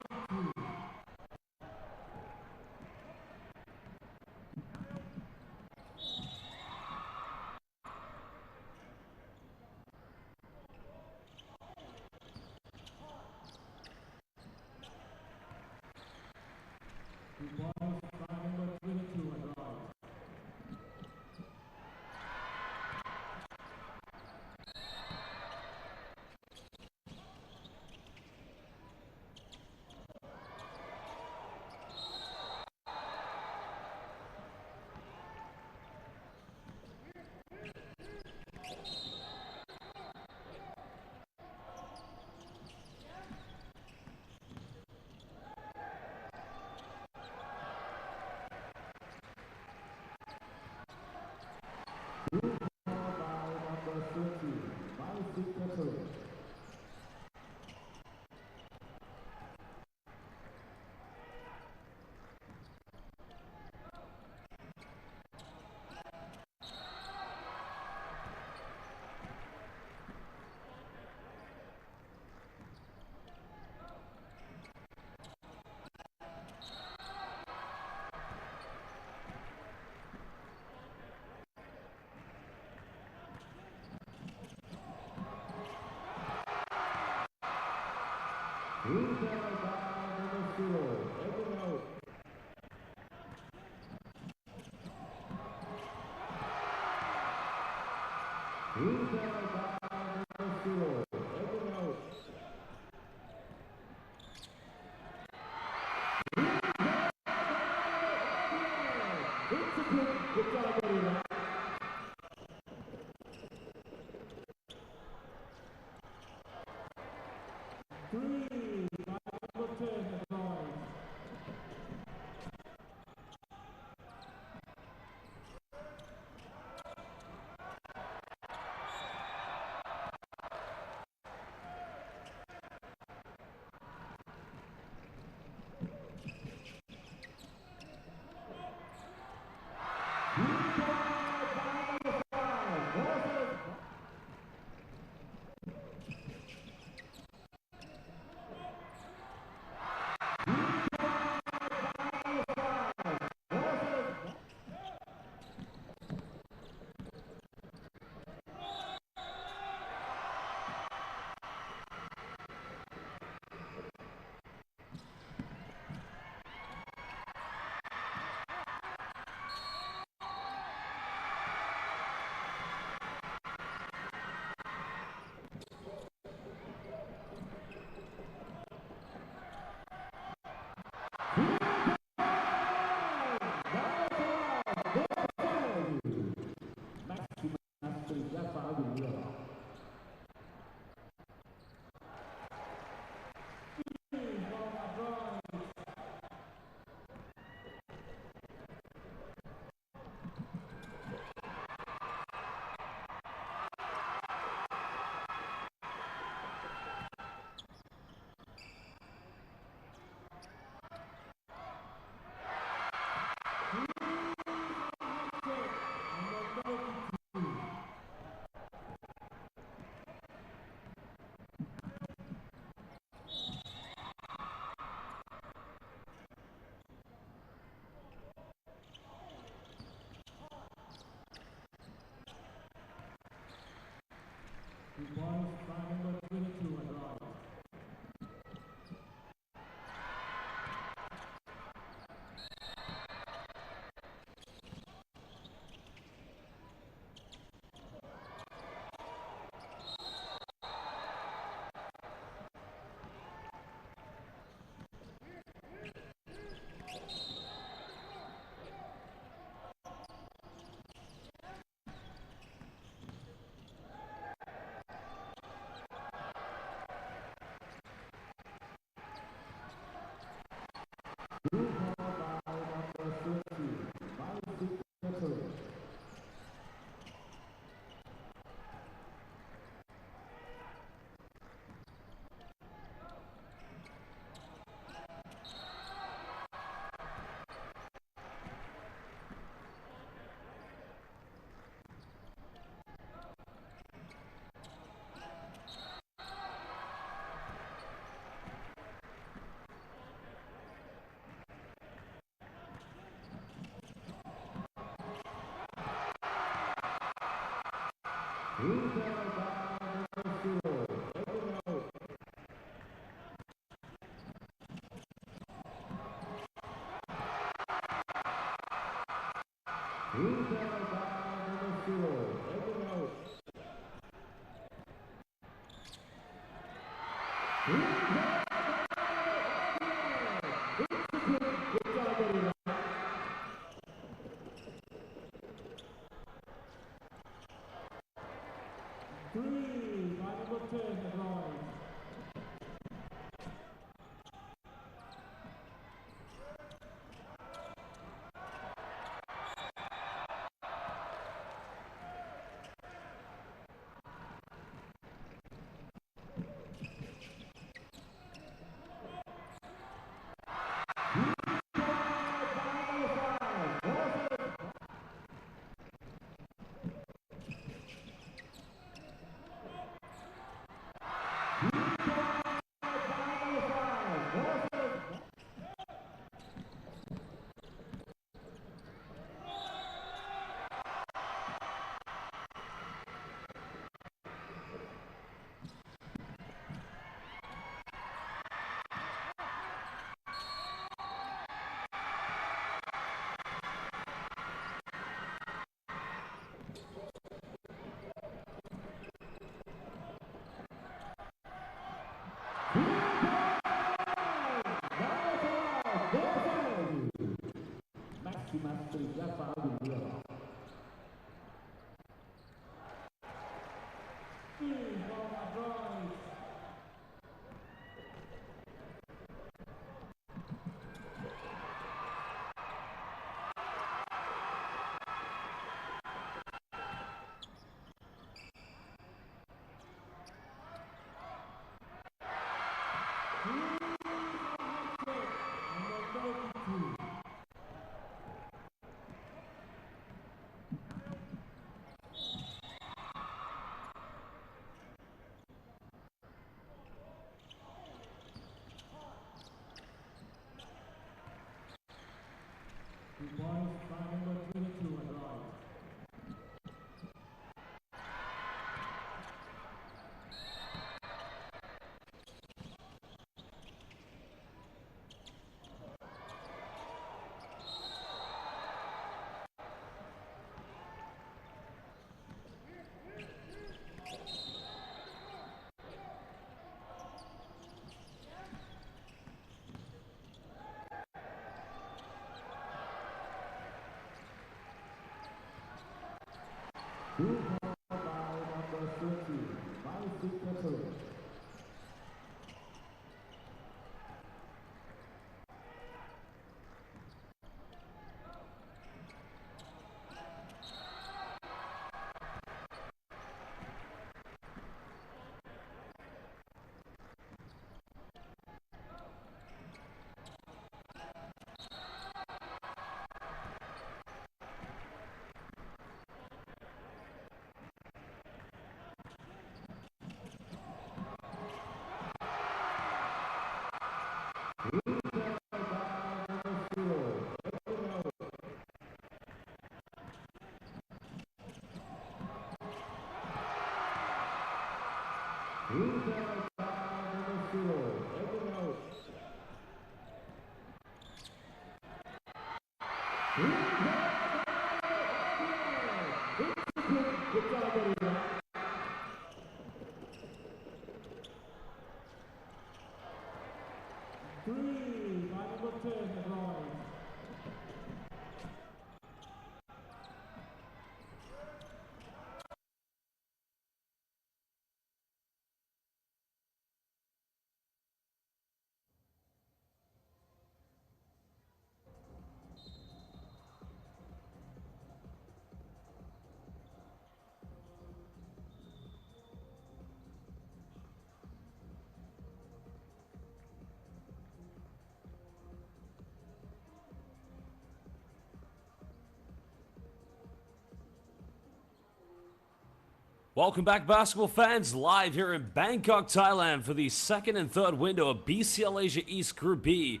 Speaker 1: Welcome back, basketball fans, live here in Bangkok, Thailand for the second and third window of BCL Asia East Group B.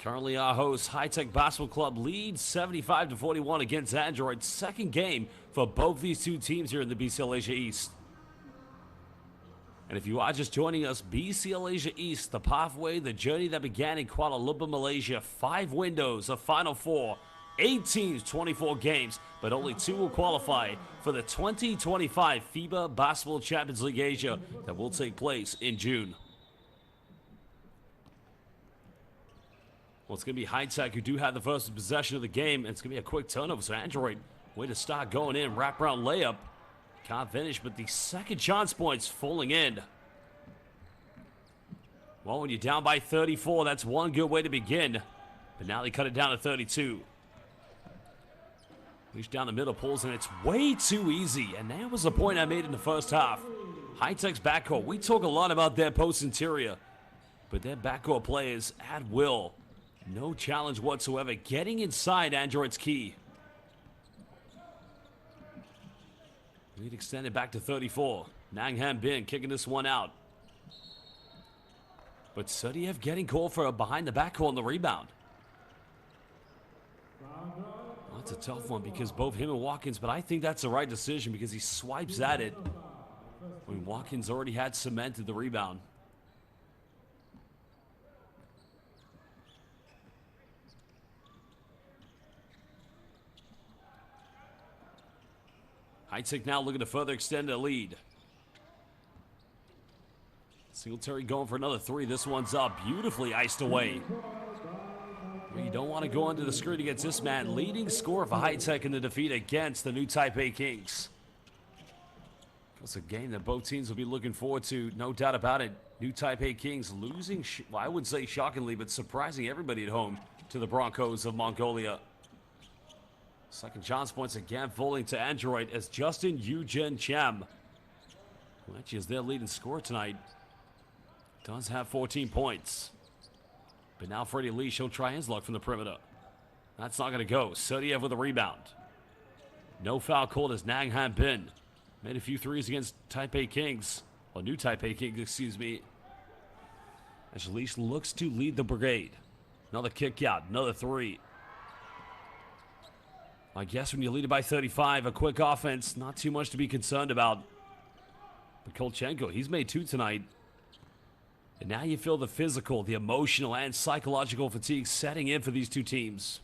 Speaker 1: Currently our host, High Tech Basketball Club, leads 75-41 against Adroit. Second game for both these two teams here in the BCL Asia East. And if you are just joining us, BCL Asia East, the pathway, the journey that began in Kuala Lumpur, Malaysia. 5 windows, a Final Four, 8 teams, 24 games, but only 2 will qualify for the 2025 FIBA Basketball Champions League Asia that will take place in June. Well, it's going to be High Tech who do have the first possession of the game, and it's going to be a quick turnover. So Adroit, way to start going in, wraparound layup. Can't finish, but the second chance point's falling in. Well, when you're down by 34, that's one good way to begin. But now they cut it down to 32. Reach down the middle, pulls, and it's way too easy. And that was the point I made in the first half. High Tech's backcourt, we talk a lot about their post interior, but their backcourt players at will. No challenge whatsoever. Getting inside Adroit's key. Lead extended back to 34. Nang Han Bin kicking this one out. But Sudiev getting called for a behind the back call on the rebound. Well, that's a tough one because both him and Watkins, but I think that's the right decision because he swipes at it when Watkins already had cemented the rebound. High Tech now looking to further extend the lead. Singletary going for another 3. This one's up. Beautifully iced away. You don't want to go under the screen against this man. Leading scorer for High Tech in the defeat against the new Taipei Kings. It's a game that both teams will be looking forward to, no doubt about it. New Taipei Kings losing, well, I wouldn't say shockingly, but surprising everybody at home to the Broncos of Mongolia. Second chance points again falling to Adroit as Justin Eugen Cham, who actually is their leading scorer tonight, does have 14 points. But now Freddie Lee, he'll try his luck from the perimeter. That's not going to go. Sudiev with a rebound. No foul called as Nang Han Bin made a few threes against Taipei Kings. Or new Taipei Kings, excuse me. As Leash looks to lead the brigade. Another kick out, another 3. I guess when you lead it by 35, a quick offense, not too much to be concerned about. But Kolchenko, he's made 2 tonight. And now you feel the physical, the emotional, and psychological fatigue setting in for these two teams.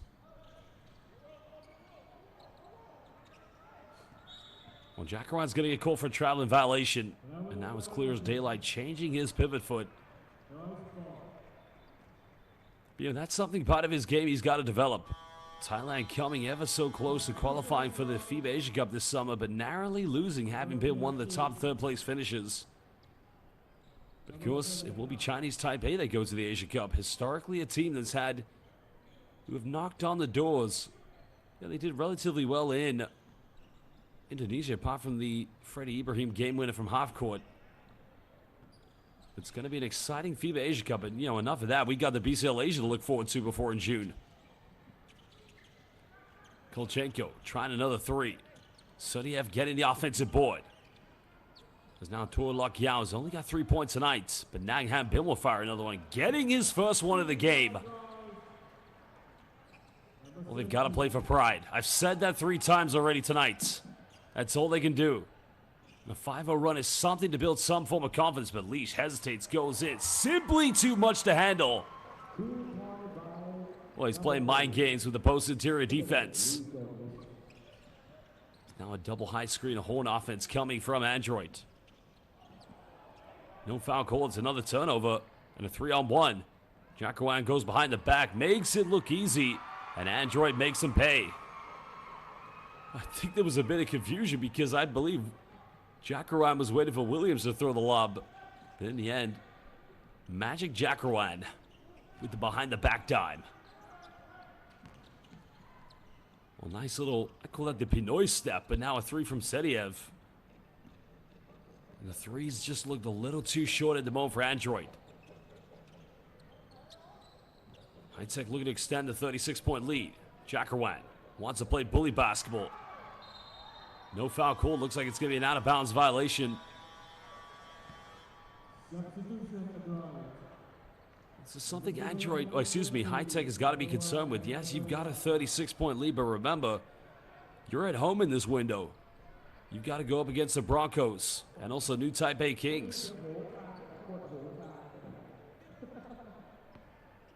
Speaker 1: Well, Jackaran's going to get called for a traveling violation. And now it's clear as daylight, changing his pivot foot. You know, that's something part of his game he's got to develop. Thailand coming ever so close to qualifying for the FIBA Asia Cup this summer, but narrowly losing, having been one of the top third-place finishes. But of course, it will be Chinese Taipei that goes to the Asia Cup. Historically, a team that's who have knocked on the doors. Yeah, they did relatively well in Indonesia, apart from the Freddie Ibrahim game winner from half court. It's going to be an exciting FIBA Asia Cup, and you know, enough of that. We got the BCL Asia to look forward to before in June. Kolchenko trying another 3. Sudiev getting the offensive board. As now Tor Lok Yao has only got 3 points tonight, but Nang Han Bin will fire another one, getting his first one of the game. Well, they've got to play for pride. I've said that 3 times already tonight. That's all they can do. The 5-0 run is something to build some form of confidence, but Leash hesitates, goes in. Simply too much to handle. Well, he's playing mind games with the post interior defense. Now a double high screen, a horn offense coming from Adroit. No foul call, it's another turnover and a 3-on-1. Jackaran goes behind the back, makes it look easy, and Adroit makes him pay. I think there was a bit of confusion because I believe Jackaran was waiting for Williams to throw the lob. But in the end, Magic Jackaran with the behind the back dime. Well, nice little, I call that the Pinoy step, but now a 3 from Sudiev. And the 3s just looked a little too short at the moment for Adroit. High Tech looking to extend the 36-point lead. Jackaran wants to play bully basketball. No foul call. Looks like it's going to be an out-of-bounds violation. This is something Android, or excuse me, High Tech has got to be concerned with. Yes, you've got a 36-point lead, but remember, you're at home in this window. You've got to go up against the Broncos and also New Taipei Kings.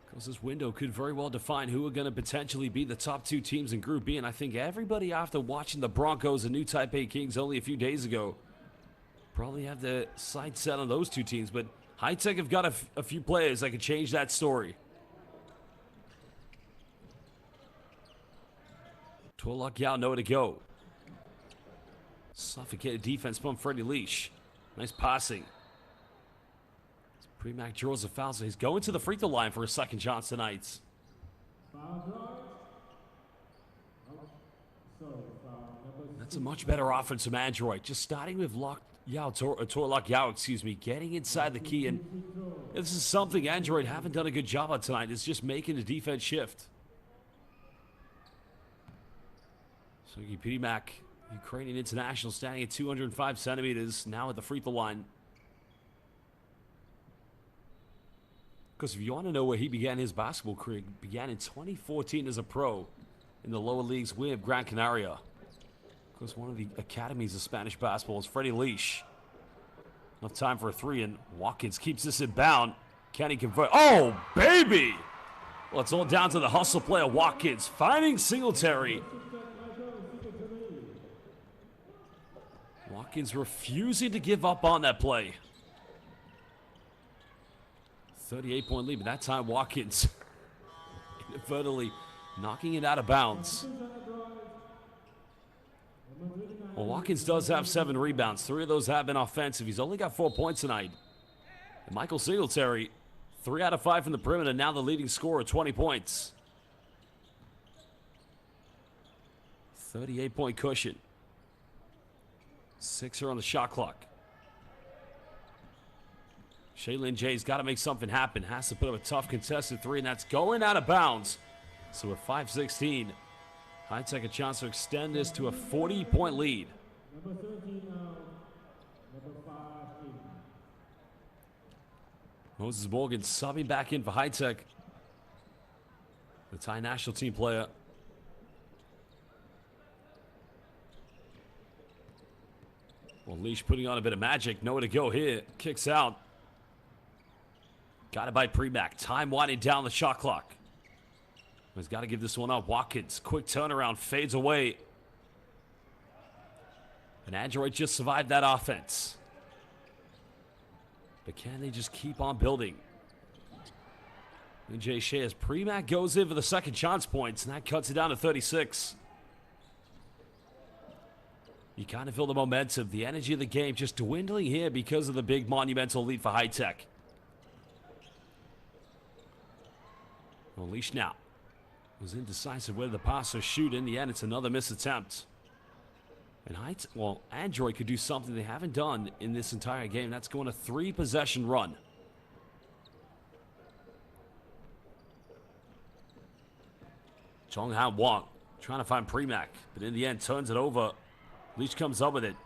Speaker 1: Because this window could very well define who are going to potentially be the top two teams in Group B. And I think everybody, after watching the Broncos and New Taipei Kings only a few days ago, probably have their sights set on those two teams. But High Tech have got a few players that could change that story. Tuolak Yao nowhere to go. Suffocated defense from Freddie Leash. Nice passing. Premack draws a foul, so he's going to the free throw line for a second chance tonight. That's a much better offense from Adroit. Just starting with Tuolak Yao, excuse me, getting inside the key. And this is something Adroit haven't done a good job on tonight. It's just making the defense shift. So Premack, Ukrainian international, standing at 205 centimeters, now at the free throw line. Because if you want to know where he began his basketball career, he began in 2014 as a pro in the lower leagues with Gran Canaria. Because one of the academies of Spanish basketball is Freddie Leash. Enough time for a three, and Watkins keeps this in bound. Can he convert? Oh, baby! Well, it's all down to the hustle player Watkins, finding Singletary. Watkins refusing to give up on that play. 38-point lead, but that time Watkins inadvertently knocking it out of bounds. Well, Watkins does have 7 rebounds. 3 of those have been offensive. He's only got 4 points tonight. And Michael Singletary, 3 out of 5 from the perimeter, now the leading scorer, 20 points. 38-point cushion. 6 are on the shot clock. Shaylin Jay's got to make something happen. Has to put up a tough contested 3, and that's going out of bounds. So with 5:16, High Tech a chance to extend this to a 40-point lead. Moses Morgan subbing back in for High Tech. The Thai national team player. Well, Leash putting on a bit of magic. Nowhere to go here. Kicks out. Got it by Premack. Time winding down the shot clock. He's got to give this one up. Watkins, quick turnaround, fades away. And Adroit just survived that offense. But can they just keep on building? And Jay Shea as Premack goes in for the second chance points, and that cuts it down to 36. You kind of feel the momentum, the energy of the game just dwindling here because of the big monumental lead for High Tech. Well, Leash now was indecisive whether the pass or shoot. In the end, it's another missed attempt. And Adroit could do something they haven't done in this entire game. That's going a 3-possession run. Chong Han Wong trying to find Premack, but in the end, turns it over. Leash comes up with it.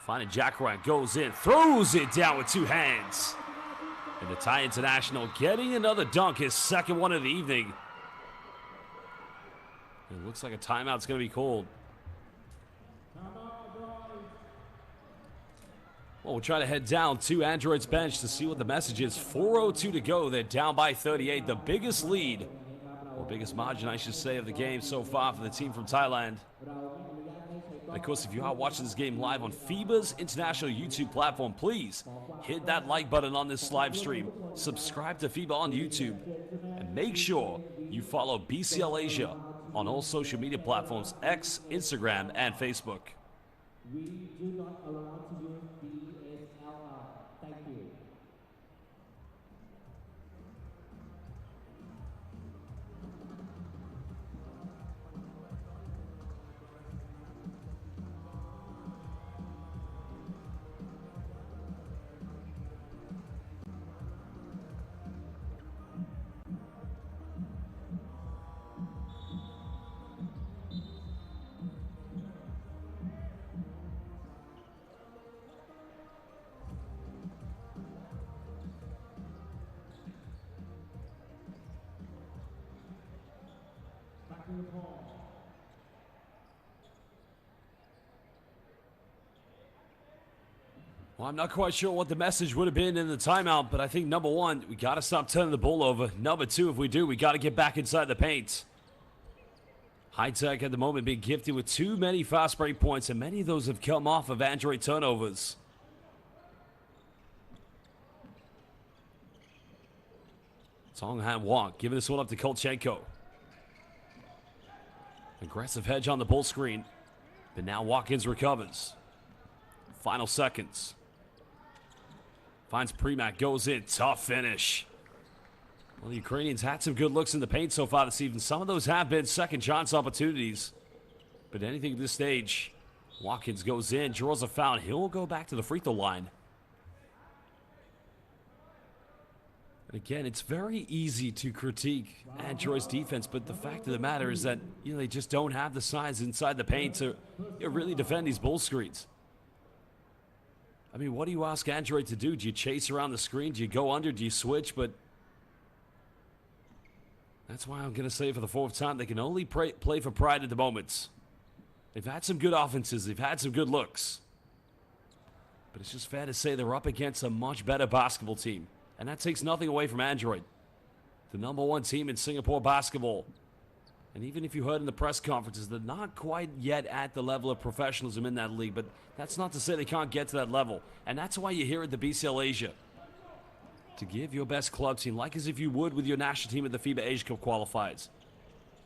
Speaker 1: Finding Jackarang, goes in, throws it down with 2 hands. And the Thai international getting another dunk, his second one of the evening. It looks like a timeout's going to be called. Well, we'll try to head down to Adroit's bench to see what the message is. 4:02 to go. They're down by 38. The biggest lead, or biggest margin, I should say, of the game so far for the team from Thailand. And of course, if you are watching this game live on FIBA's international YouTube platform, please hit that like button on this live stream. Subscribe to FIBA on YouTube. And make sure you follow BCL Asia on all social media platforms, X, Instagram, and Facebook.
Speaker 2: We do not allow to use DSLR. Thank you.
Speaker 1: Well, I'm not quite sure what the message would have been in the timeout, but I think number one, we got to stop turning the ball over. Number two, if we do, we got to get back inside the paint. High Tech at the moment being gifted with too many fast break points, and many of those have come off of Adroit turnovers. Song Han Wong giving this one up to Kolchenko. Aggressive hedge on the ball screen, but now Watkins recovers. Final seconds. Finds Premack, goes in, tough finish. Well, the Ukrainians had some good looks in the paint so far this evening. Some of those have been second chance opportunities. But anything at this stage, Watkins goes in, draws a foul. He'll go back to the free throw line. And again, it's very easy to critique Adroit's defense, but the fact of the matter is that, they just don't have the size inside the paint to really defend these bull screens. I mean, what do you ask Adroit to do? Do you chase around the screen? Do you go under? Do you switch? But that's why I'm going to say for the fourth time, they can only play for pride at the moment. They've had some good offenses. They've had some good looks. But it's just fair to say they're up against a much better basketball team. And that takes nothing away from Adroit, the number one team in Singapore basketball. And even if you heard in the press conferences, they're not quite yet at the level of professionalism in that league. But that's not to say they can't get to that level. And that's why you're here at the BCL Asia. To give your best club team, like as if you would with your national team at the FIBA Asia Cup qualifiers.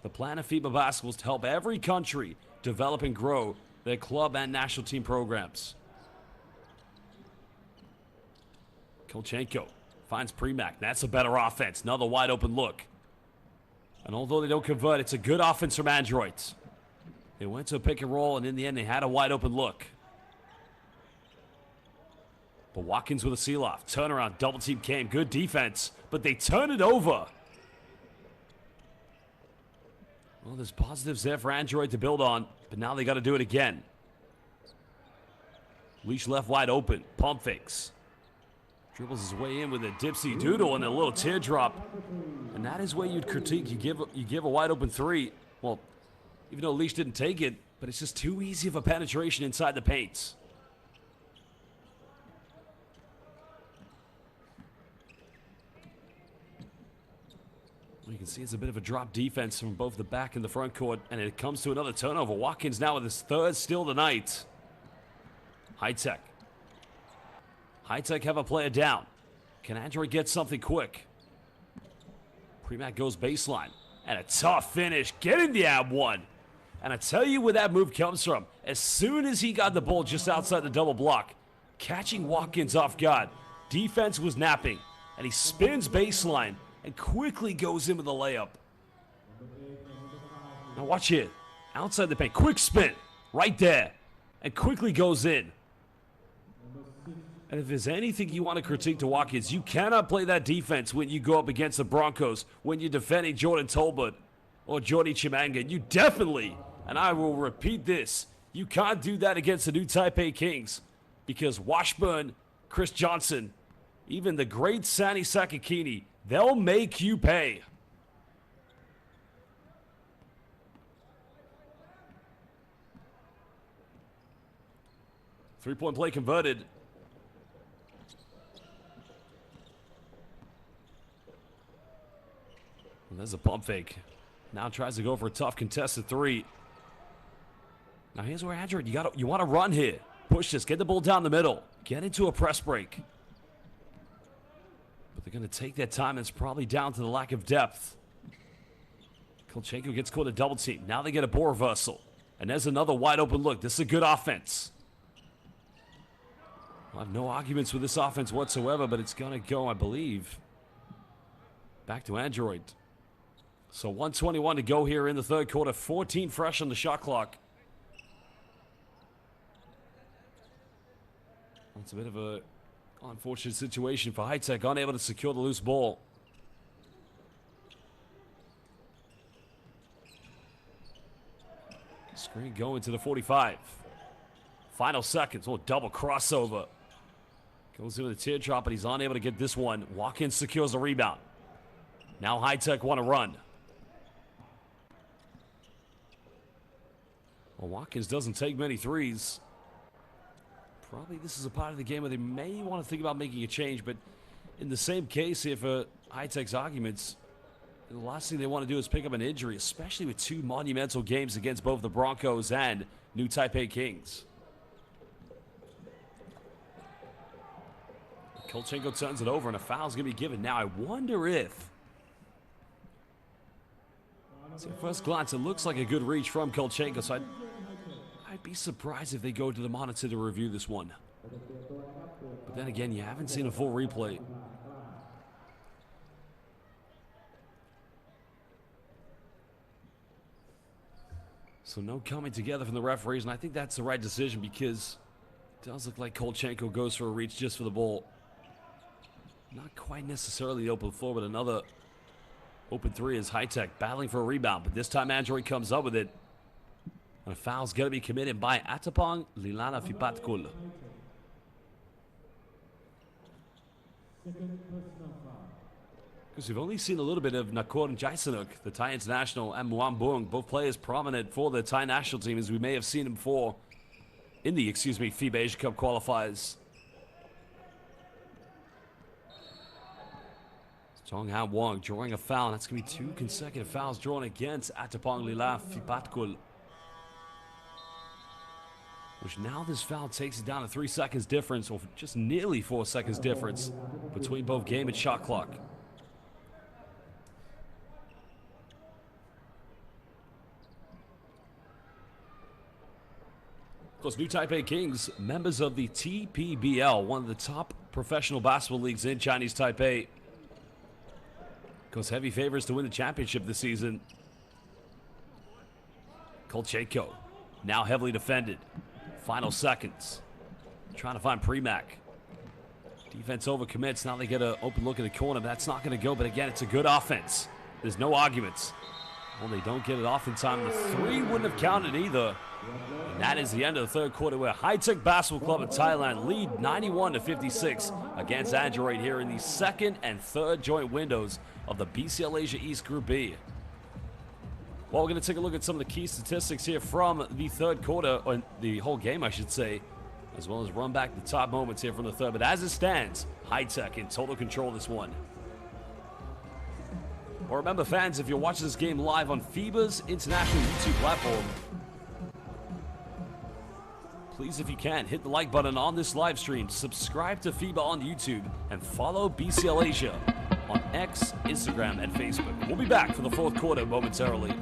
Speaker 1: The plan of FIBA basketball is to help every country develop and grow their club and national team programs. Kolchenko finds Premack. That's a better offense. Another wide open look. And although they don't convert, it's a good offense from Adroit. They went to a pick and roll, and in the end, they had a wide open look. But Watkins with a seal-off. Turnaround, double team came. Good defense, but they turn it over. Well, there's positives there for Adroit to build on, but now they got to do it again. Leash left wide open. Pump fakes. Dribbles his way in with a dipsy doodle and a little teardrop. And that is where you'd critique. You give a wide open three. Well, even though Leash didn't take it, but it's just too easy of a penetration inside the paint. You can see it's a bit of a drop defense from both the back and the front court, and it comes to another turnover. Watkins now with his third steal tonight. High Tech. High Tech have a player down. Can Adroit get something quick? Premack goes baseline. And a tough finish. Get in the ab one. And I tell you where that move comes from. As soon as he got the ball just outside the double block, catching Watkins off guard, defense was napping. And he spins baseline and quickly goes in with a layup. Now watch here. Outside the paint. Quick spin. Right there. And quickly goes in. And if there's anything you want to critique to Watkins, you cannot play that defense when you go up against the Broncos, when you're defending Jordan Tolbert or Jordy Chimanga. You definitely, and I will repeat this, you can't do that against the new Taipei Kings, because Washburn, Chris Johnson, even the great Sani Sakakini, they'll make you pay. Three-point play converted. And there's a pump fake. Now tries to go for a tough contested three. Now here's where Adroit, you want to run here. Push this, get the ball down the middle. Get into a press break. But they're going to take that time. It's probably down to the lack of depth. Kolchenko gets caught a double team. Now they get a ball reversal. And there's another wide open look. This is a good offense. I have no arguments with this offense whatsoever, but it's going to go, I believe, back to Adroit. So 1:21 to go here in the third quarter. 14 fresh on the shot clock. It's a bit of a unfortunate situation for High Tech, unable to secure the loose ball. Screen going to the 45. Final seconds. Oh, double crossover. Goes in with a teardrop, but he's unable to get this one. Watkins secures the rebound. Now High Tech want to run. Well, Watkins doesn't take many threes. Probably this is a part of the game where they may want to think about making a change, but in the same case here for High-Tech's arguments, the last thing they want to do is pick up an injury, especially with two monumental games against both the Broncos and New Taipei Kings. Kolchenko turns it over, and a foul's going to be given. Now, I wonder if... So at first glance, it looks like a good reach from Kolchenko, so I'd be surprised if they go to the monitor to review this one. But then again, you haven't seen a full replay. So no coming together from the referees, and I think that's the right decision because it does look like Kolchenko goes for a reach just for the ball. Not quite necessarily the open floor, but another open three is High-Tech battling for a rebound, but this time Adroit comes up with it. And a foul's going to be committed by Atapong Lilana Fipatkul. Because we've only seen a little bit of Nakor Jaisanuk, the Thai international, and Muang Bung, both players prominent for the Thai national team, as we may have seen them before in the, FIBA Asia Cup qualifiers. Chong Han Wong drawing a foul, and that's going to be 2 consecutive fouls drawn against Atapong Lila Fipatkul. Which now this foul takes it down to 3 seconds difference, or just nearly 4 seconds difference between both game and shot clock. Of course, New Taipei Kings, members of the TPBL, one of the top professional basketball leagues in Chinese Taipei. Of course, heavy favorites to win the championship this season. Kolchenko, now heavily defended. Final seconds. Trying to find Premack. Defense overcommits. Now they get an open look in the corner. But that's not going to go. But again, it's a good offense. There's no arguments. Well, they don't get it off in time. The 3 wouldn't have counted either. And that is the end of the third quarter, where High-Tech Basketball Club of Thailand lead 91-56 against Adroit here in the second and third joint windows of the BCL Asia East Group B. Well, we're going to take a look at some of the key statistics here from the third quarter, or the whole game, I should say, as well as run back the top moments here from the third. But as it stands, High-Tech in total control of this one. Well, remember, fans, if you're watching this game live on FIBA's international YouTube platform, please, if you can, hit the like button on this live stream, subscribe to FIBA on YouTube, and follow BCL Asia on X, Instagram, and Facebook. We'll be back for the fourth quarter momentarily.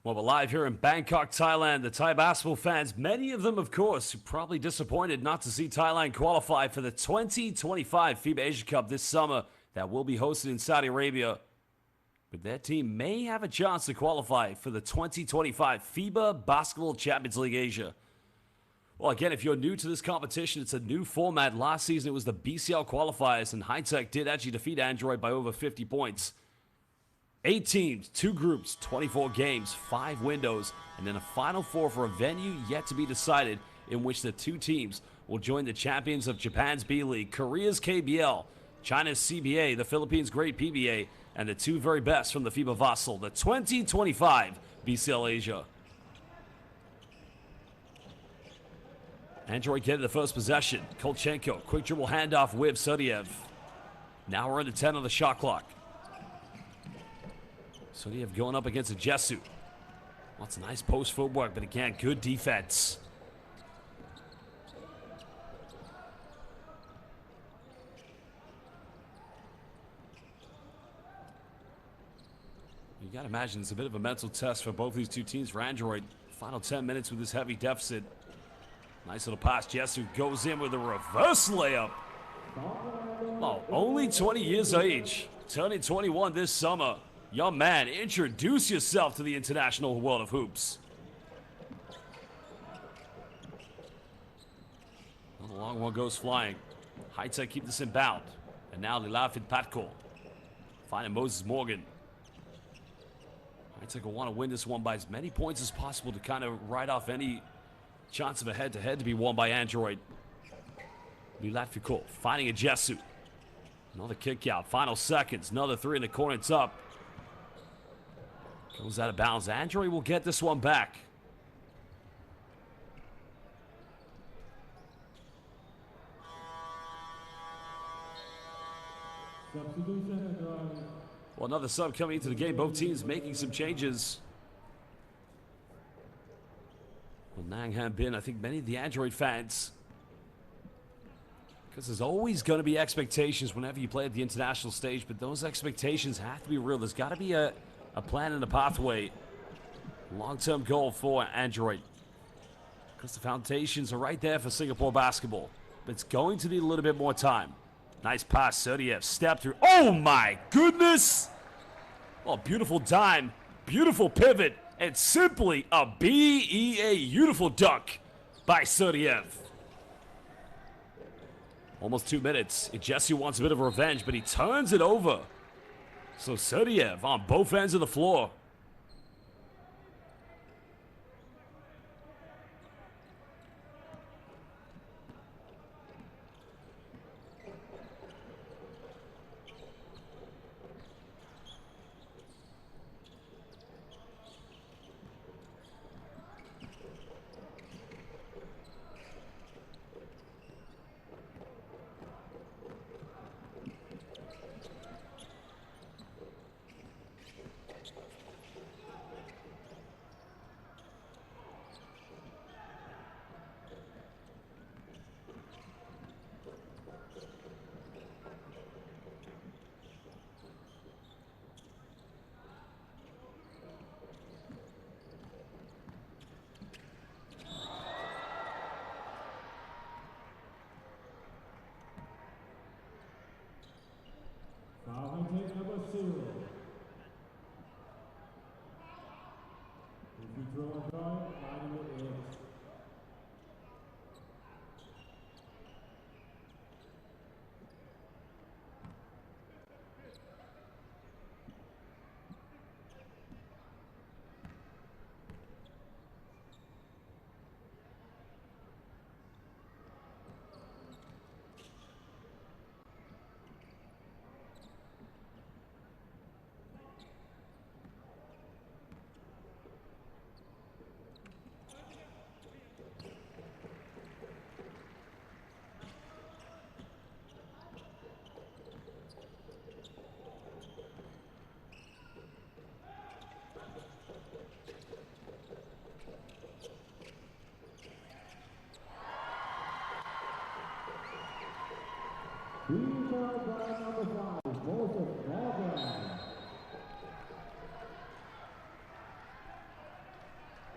Speaker 1: Well, we're live here in Bangkok, Thailand. The Thai basketball fans, many of them, of course, probably disappointed not to see Thailand qualify for the 2025 FIBA Asia Cup this summer that will be hosted in Saudi Arabia. But their team may have a chance to qualify for the 2025 FIBA Basketball Champions League Asia. Well, again, if you're new to this competition, it's a new format. Last season, it was the BCL qualifiers, and High-Tech did actually defeat Adroit by over 50 points. 8 teams, 2 groups, 24 games, 5 windows, and then a Final Four for a venue yet to be decided, in which the 2 teams will join the champions of Japan's B-League, Korea's KBL, China's CBA, the Philippines' Great PBA, and the 2 very best from the FIBA Vassal, the 2025 BCL Asia. Adroit getting the first possession. Kolchenko, quick dribble handoff with Sodiev. Now we're into 10 on the shot clock. Sodiev going up against a Jesu. Lots of nice post footwork, but again, good defense. You got to imagine it's a bit of a mental test for both these two teams. For Android, final 10 minutes with this heavy deficit. Nice little pass. Jesu goes in with a reverse layup. Oh, only 20 years of age. Turning 21 this summer. Young man, introduce yourself to the international world of hoops. The long one goes flying. High-Tech keep this inbound. And now Lilafid Patko. Finding Moses Morgan. High-Tech will want to win this one by as many points as possible to kind of write off any chance of a head-to-head to be won by Android. Lilafid finding a Jesu. Another kick out. Final seconds. Another three in the corner. It's up. Goes out of bounds. Android will get this one back. Well, another sub coming into the game. Both teams making some changes. Well, Nang Han Bin, I think many of the Android fans, because there's always going to be expectations whenever you play at the international stage, but those expectations have to be real. There's got to be a plan and a pathway. Long-term goal for Android. Because the foundations are right there for Singapore basketball. But it's going to need a little bit more time. Nice pass, Serdiev, step through. Oh my goodness! Oh, beautiful dime, beautiful pivot, and simply a beautiful dunk by Serdiev. Almost 2 minutes. Jesse wants a bit of revenge, but he turns it over. So Serdiev on both ends of the floor.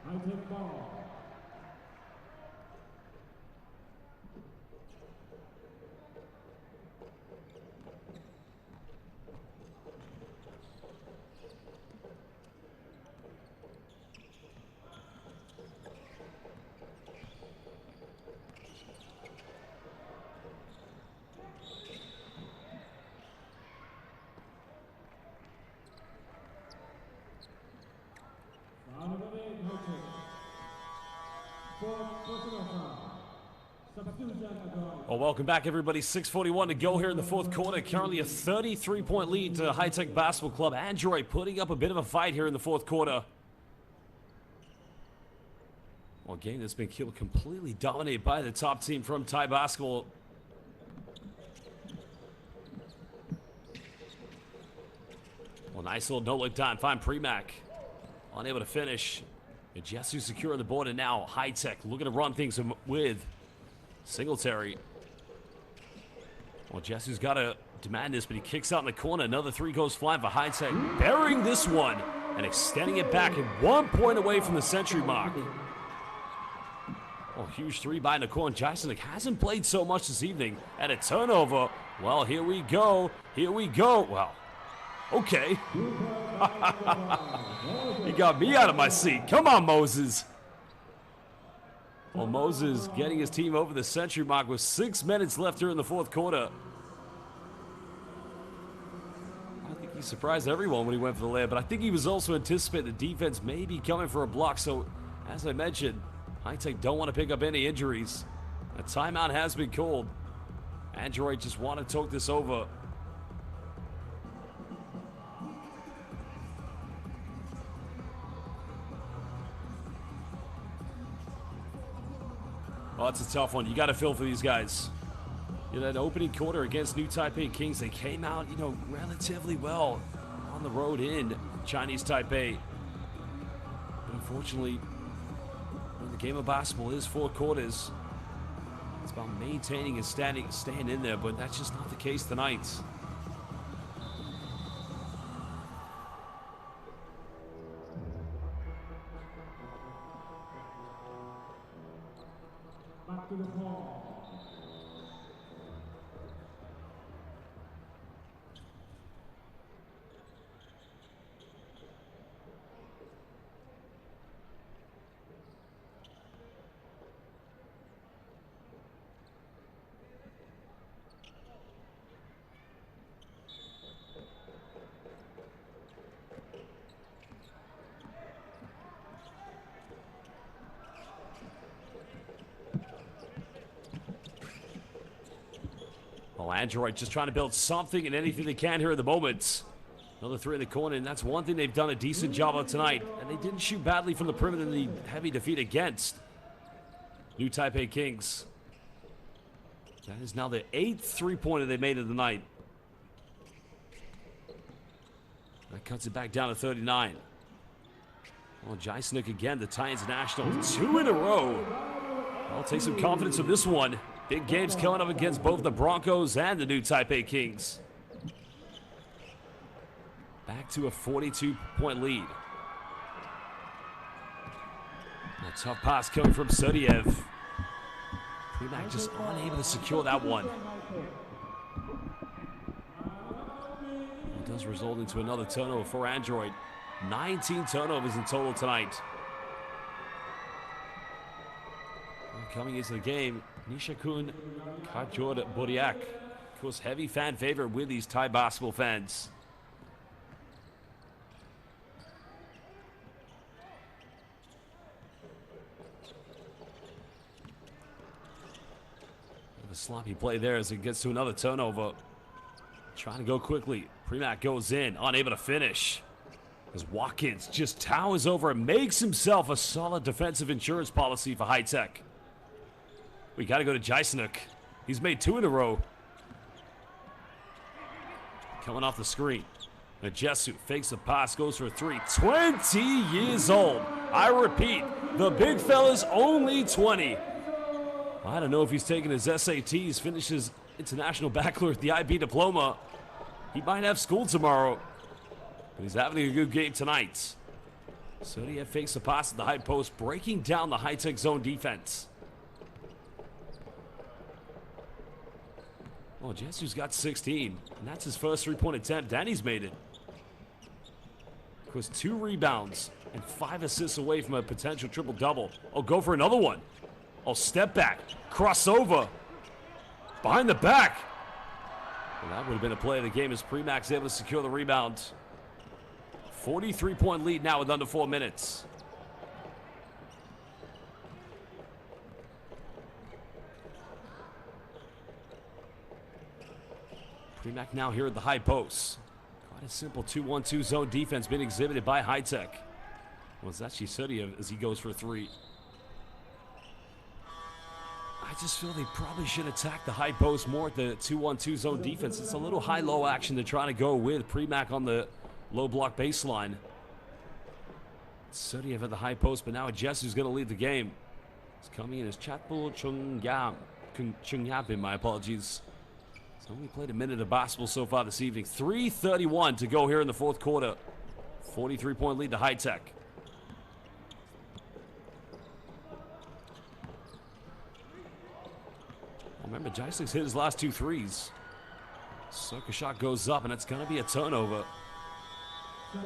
Speaker 2: High-Tech ball.
Speaker 1: Well, welcome back, everybody. 6:41 to go here in the fourth quarter. Currently a 33-point lead to High-Tech Basketball Club. Adroit putting up a bit of a fight here in the fourth quarter. Well, a game that's been completely dominated by the top team from Thai basketball. Well, nice little no-look dime. Fine Premack. Unable to finish. Jesu secure on the board, and now High-Tech looking to run things with Singletary. Well, Jesu's got to demand this, but he kicks out in the corner. Another three goes flying for High-Tech. Burying this one. and extending it back and 1 point away from the century mark. Oh, huge three by Nicole, and Jason hasn't played so much this evening. And a turnover. Well, here we go. Here we go. Well, okay. He got me out of my seat. Come on, Moses. Well, Moses getting his team over the century mark with 6 minutes left here in the fourth quarter. I think he surprised everyone when he went for the layup, but I think he was also anticipating the defense may be coming for a block. So, as I mentioned, High Tech don't want to pick up any injuries. A timeout has been called. Adroit just want to talk this over. Oh, it's a tough one. You got to feel for these guys. You know, that opening quarter against New Taipei Kings, they came out, relatively well on the road in Chinese Taipei. But unfortunately, the game of basketball is 4 quarters. It's about maintaining and staying in there, but that's just not the case tonight.
Speaker 2: Back to the ball.
Speaker 1: Oh, Adroit just trying to build something and anything they can here at the moment. Another three in the corner, and that's one thing they've done a decent job of tonight. And they didn't shoot badly from the perimeter in the heavy defeat against New Taipei Kings. That is now the 8th three-pointer they made of the night. That cuts it back down to 39. Well, Jysnik again, the Thai international, 2 in a row. I'll take some confidence from this one. Big games coming up against both the Broncos and the New Taipei Kings. Back to a 42-point lead. A tough pass coming from Sudiev. Premack just unable to secure that one. It does result into another turnover for Adroit. 19 turnovers in total tonight. Coming into the game, Nishakun Kajor Boriak. Of course, heavy fan favorite with these Thai basketball fans. The sloppy play there as it gets to another turnover. Trying to go quickly. Premack goes in, unable to finish. As Watkins just towers over and makes himself a solid defensive insurance policy for High Tech. We got to go to Jysnik. He's made 2 in a row. Coming off the screen. Najesu fakes a pass, goes for a 3. 20 years old. I repeat, the big fella's only 20. I don't know if he's taking his SATs, finishes international bachelor, the IB diploma. He might have school tomorrow. But he's having a good game tonight. Sudiev fakes a pass at the high post, breaking down the high-tech zone defense. Well, Jesu's got 16, and that's his first three-point attempt. Danny's made it. Of course, 2 rebounds and 5 assists away from a potential triple-double. Oh, go for another one. Oh, step back, crossover, behind the back. Well, that would have been a play of the game as Premack's able to secure the rebound. 43-point lead now with under 4 minutes. Premack now here at the high post. Quite a simple 2-1-2 zone defense being exhibited by High Tech. Well, it's actually Sudiev as he goes for a 3. I just feel they probably should attack the high post more at the 2-1-2 zone defense. It's a little high-low action they're trying to go with. Premack on the low block baseline. Sudiev at the high post, but now Jesu's going to lead the game. It's coming in as Chatpo Chung-Yapin, my apologies. He's only played a minute of basketball so far this evening. 3:31 to go here in the fourth quarter. 43-point lead to High Tech. Remember, Jaislik's hit his last 2 threes. Circus shot goes up, and it's going to be a turnover. You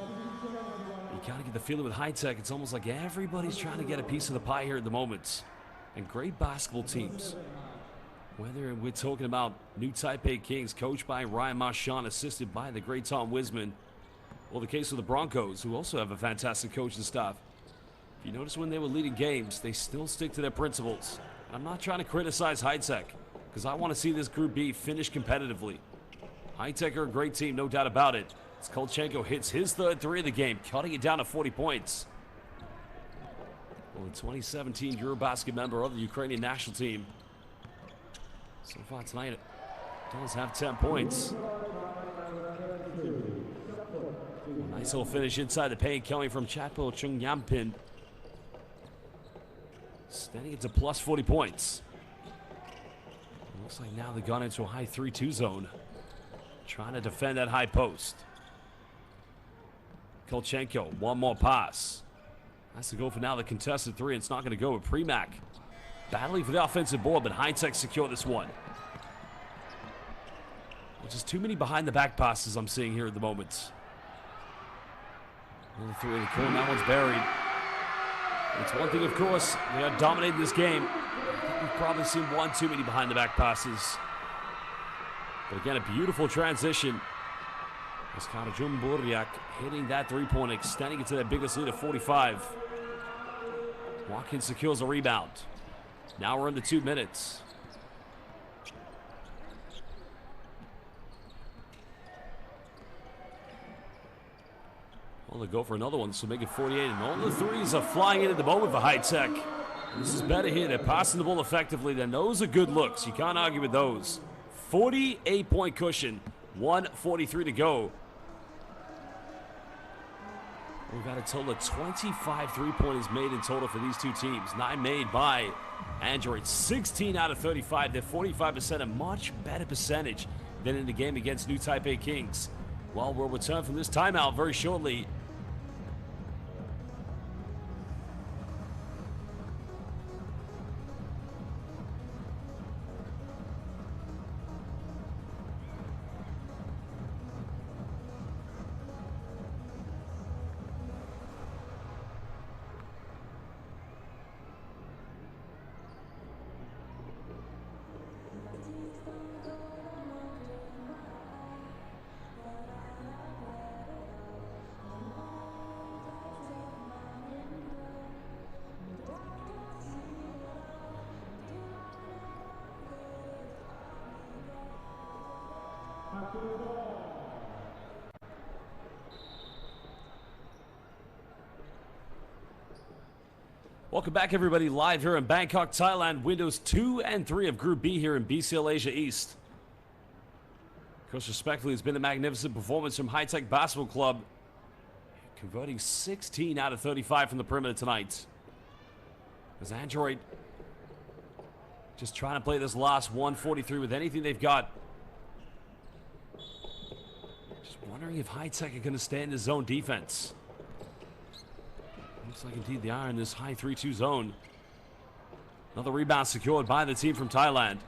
Speaker 1: kind of get the feeling with High Tech, it's almost like everybody's trying to get a piece of the pie here at the moment. And great basketball teams. Whether we're talking about New Taipei Kings, coached by Ryan Marchand, assisted by the great Tom Wisman, or the case of the Broncos, who also have a fantastic coaching staff. If you notice when they were leading games, they still stick to their principles. And I'm not trying to criticize High Tech, because I want to see this Group B finish competitively. High Tech are a great team, no doubt about it. As Kolchenko hits his 3rd three of the game, cutting it down to 40 points. Well, the 2017 Eurobasket member of the Ukrainian national team. So far tonight, it does have 10 points. Nice little finish inside the paint coming from Chatpo Chungyampin. Standing it to plus 40 points. Looks like now they've gone into a high 3-2 zone. Trying to defend that high post. Kolchenko, one more pass. Has to go for now the contested 3. It's not going to go with Premack. Battling for the offensive board, but High Tech secure this one. Just too many behind the back passes I'm seeing here at the moment. Another 3 in the corner, that one's buried. It's one thing, of course, they are dominating this game. We've probably seen one too many behind the back passes. But again, a beautiful transition. As Karajum Buryak hitting that 3-point, extending it to their biggest lead of 45. Watkins secures a rebound. Now we're into 2 minutes. Well, they go for another one, so make it 48. And all the threes are flying in at the moment for High Tech. This is better here. They're passing the ball effectively. Then those are good looks. You can't argue with those. 48-point cushion. 1:43 to go. We've got a total of 25 3-pointers made in total for these two teams. 9 made by Adroit. 16 out of 35. They're 45%, a much better percentage than in the game against New Taipei Kings. Well, we'll return from this timeout very shortly. Welcome back, everybody, live here in Bangkok, Thailand. Windows 2 and 3 of Group B here in BCL Asia East. Of course, respectfully, it's been a magnificent performance from High Tech Basketball Club, converting 16 out of 35 from the perimeter tonight. As Adroit just trying to play this last 1:43 with anything they've got. Just wondering if High Tech are going to stay in the zone defense. Looks like indeed they are in this high 3-2 zone. Another rebound secured by the team from Thailand.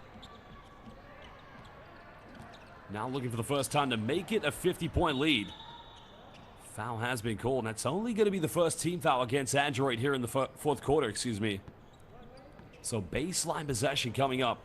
Speaker 1: Now looking for the first time to make it a 50-point lead. Foul has been called, and that's only going to be the first team foul against Adroit here in the fourth quarter, excuse me. So baseline possession coming up.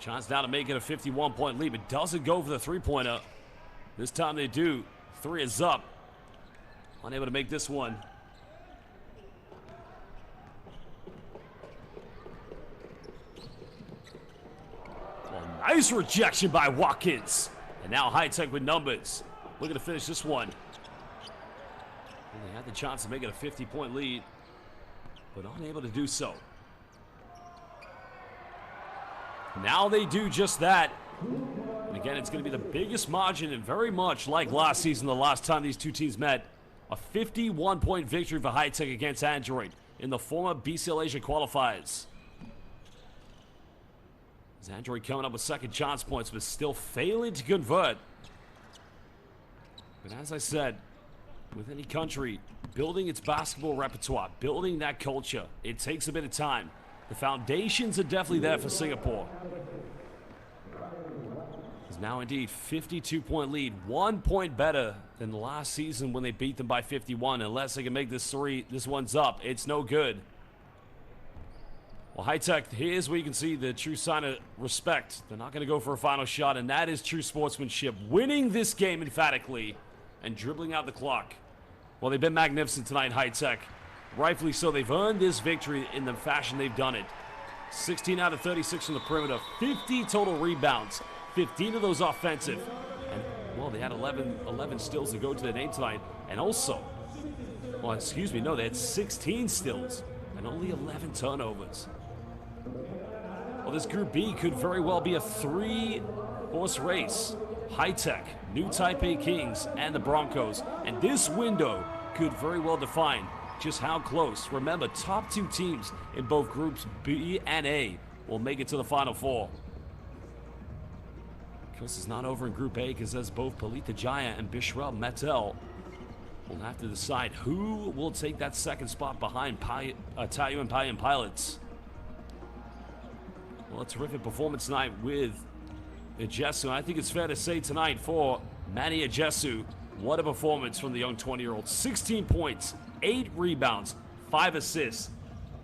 Speaker 1: Chance now to make it a 51-point lead, but doesn't go for the three-pointer. This time they do. 3 is up. Unable to make this one. Well, nice rejection by Watkins. And now High Tech with numbers. Looking to finish this one. And they had the chance to make it a 50-point lead, but unable to do so. Now they do just that. And again, it's going to be the biggest margin, and very much like last season, the last time these two teams met. A 51-point victory for High Tech against Adroit in the former BCL Asia qualifiers. As Adroit coming up with second chance points, but still failing to convert. But as I said, with any country, building its basketball repertoire, building that culture, it takes a bit of time. The foundations are definitely there for Singapore. It's now indeed 52-point lead, 1 point better than last season when they beat them by 51. Unless they can make this three, this one's up. It's no good. Well, High Tech, here's where you can see the true sign of respect. They're not going to go for a final shot, and that is true sportsmanship. Winning this game emphatically and dribbling out the clock. Well, they've been magnificent tonight, High Tech. Rightfully so. They've earned this victory in the fashion they've done it. 16 out of 36 from the perimeter, 50 total rebounds, 15 of those offensive. And, well, they had 11 steals to go to their name tonight. And also, well, excuse me, no, they had 16 steals and only 11 turnovers. Well, this Group B could very well be a three-horse race. High Tech, New Taipei Kings, and the Broncos. And this window could very well define just how close. Remember, top two teams in both Groups B and A will make it to the Final Four. Of course, it's not over in Group A because as both Pelita Jaya and Bishrel Metel will have to decide who will take that second spot behind Taiyuan Payan Pilots. Well, a terrific performance tonight with Ajesu. I think it's fair to say tonight for Manny Ajesu, what a performance from the young 20-year-old. 16 points, 8 rebounds, 5 assists.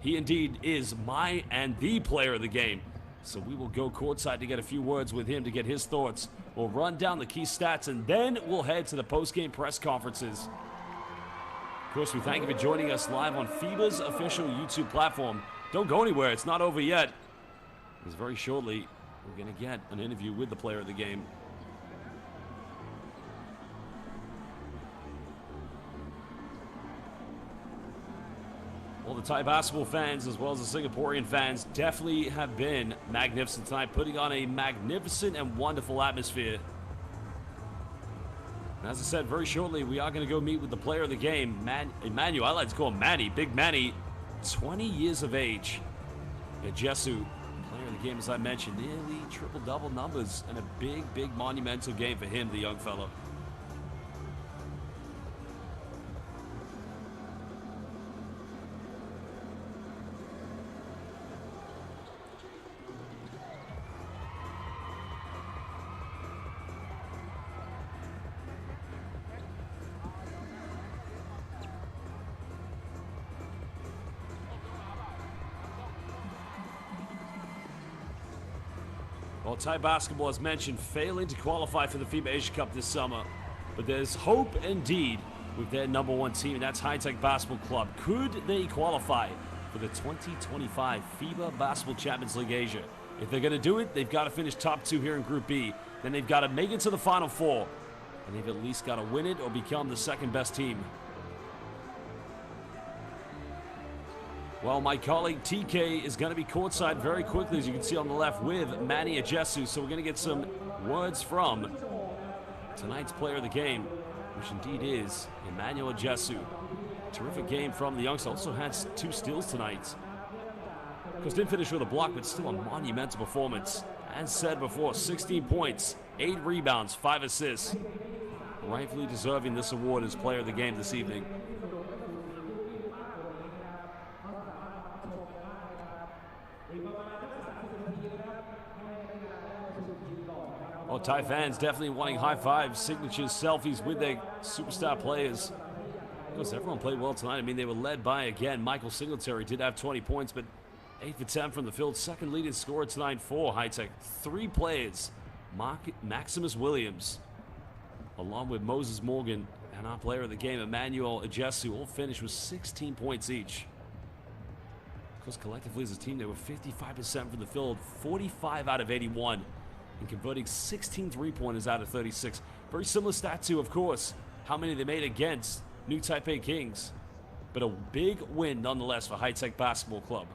Speaker 1: He indeed is my and the player of the game. So we will go courtside to get a few words with him to get his thoughts. We'll run down the key stats, and then we'll head to the post-game press conferences. Of course, we thank you for joining us live on FIBA's official YouTube platform. Don't go anywhere. It's not over yet. Because very shortly, we're going to get an interview with the player of the game. Well, the Thai basketball fans, as well as the Singaporean fans, definitely have been magnificent tonight, putting on a magnificent and wonderful atmosphere. And as I said, very shortly, we are going to go meet with the player of the game, Emmanuel. I like to call him Manny, Big Manny, 20 years of age. Ajesu, player of the game, as I mentioned, nearly triple-double numbers, and a big, big monumental game for him, the young fellow. Well, Thai basketball, as mentioned, failing to qualify for the FIBA Asia Cup this summer. But there's hope indeed with their number one team, and that's High Tech Basketball Club. Could they qualify for the 2025 FIBA Basketball Champions League Asia? If they're going to do it, they've got to finish top two here in Group B. Then they've got to make it to the Final Four. And they've at least got to win it or become the second best team. Well, my colleague TK is going to be courtside very quickly, as you can see on the left, with Manny Ajesu. So we're going to get some words from tonight's player of the game, which indeed is Emmanuel Ajesu. Terrific game from the youngster. Also had 2 steals tonight. Of course, didn't finish with a block, but still a monumental performance. As said before, 16 points, 8 rebounds, 5 assists. Rightfully deserving this award as player of the game this evening. Well, Thai fans definitely wanting high fives, signatures, selfies with their superstar players. Of course, everyone played well tonight. I mean, they were led by, again, Michael Singletary did have 20 points, but 8 for 10 from the field. Second leading scorer tonight for High Tech. 3 players, Maximus Williams, along with Moses Morgan, and our player of the game, Emmanuel Ajesu, all finished with 16 points each. Of course, collectively as a team, they were 55% from the field, 45 out of 81. And converting 16 three-pointers out of 36. Very similar stat to, of course, how many they made against New Taipei Kings. But a big win nonetheless for High Tech Basketball Club.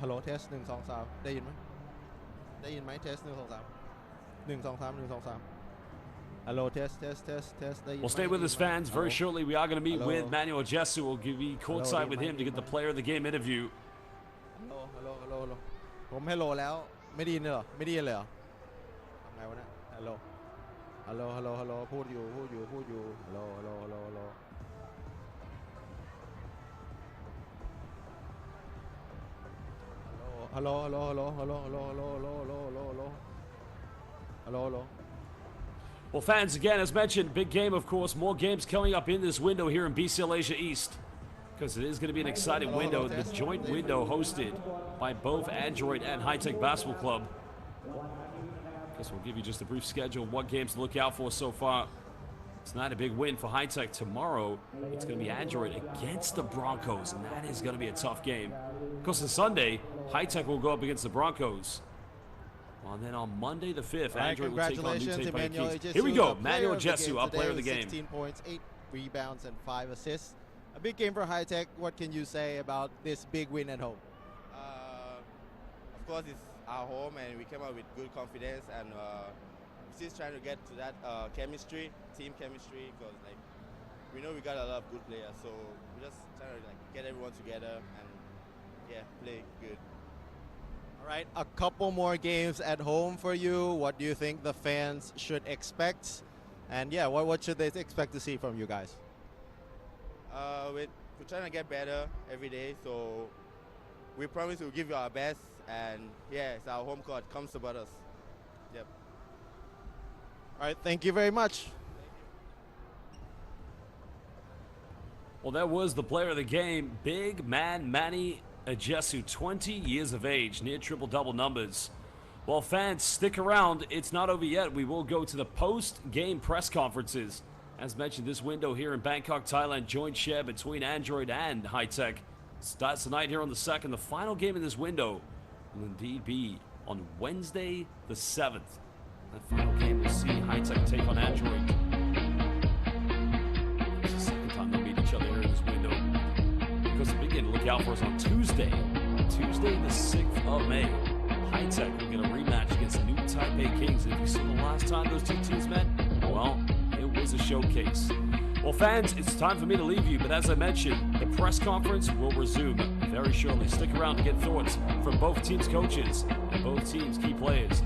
Speaker 3: ฮัลโหลเทส1 2 3ได้ยินไหมได้ยินไหมเทส1 2 3 1 2 3 1 2 3 Hello, test.
Speaker 1: We'll stay with us, fans. Very shortly, we are going to meet with Manuel Jesu. We'll be courtside with him to get the player of the game interview.
Speaker 3: Hello. ผมฮัลโหลแล้วไม่ได้ยินเลยเหรอไม่ได้ยินเลยเหรอทำไงวะเนี่ยฮัลโหลพูดอยู่ฮัลโหลฮัลโหล
Speaker 1: Well, fans, again, as mentioned, big game, of course. More games coming up in this window here in BCL Asia East. Because it is going to be an exciting window, the joint window hosted by both Adroit and High Tech Basketball Club. Guess we'll give you just a brief schedule of what games to look out for so far. It's not a big win for High Tech tomorrow. It's going to be Adroit against the Broncos, and that is going to be a tough game. Of course, on Sunday, High Tech will go up against the Broncos. Well, then on Monday the 5th, Adroit will take on New Taipei Kings. Here we go, Manuel Jesu, our player of the game.
Speaker 3: 16 points, 8 rebounds, and 5 assists. A big game for High Tech. What can you say about this big win at home?
Speaker 4: Of course, it's our home, and we came out with good confidence, and we're still trying to get to that chemistry, team chemistry, because like we know we got a lot of good players, so we're just trying to like get everyone together and play good.
Speaker 3: All right, a couple more games at home for you. What do you think the fans should expect? And what should they expect to see from you guys?
Speaker 4: We're trying to get better every day, so we promise we'll give you our best, and it's our home court. Come support us. Yep.
Speaker 3: All right, thank you very much.
Speaker 1: Well, that was the player of the game, big man Manny Jesu, 20 years of age, near triple-double numbers. Well, fans, stick around. It's not over yet. We will go to the post-game press conferences. As mentioned, this window here in Bangkok, Thailand, joint share between Adroit and High Tech, starts tonight here on the 2nd. The final game in this window will indeed be on Wednesday the 7th. That final game will see High Tech take on Adroit. It's the second time they'll meet each other here in this window. Because the big game to look out for is on Tuesday the 6th of May. High Tech will get a rematch against New Taipei Kings. And if you saw the last time those two teams met, well, it was a showcase. Well, fans, it's time for me to leave you, but as I mentioned, the press conference will resume very shortly. Stick around to get thoughts from both teams' coaches and both teams' key players.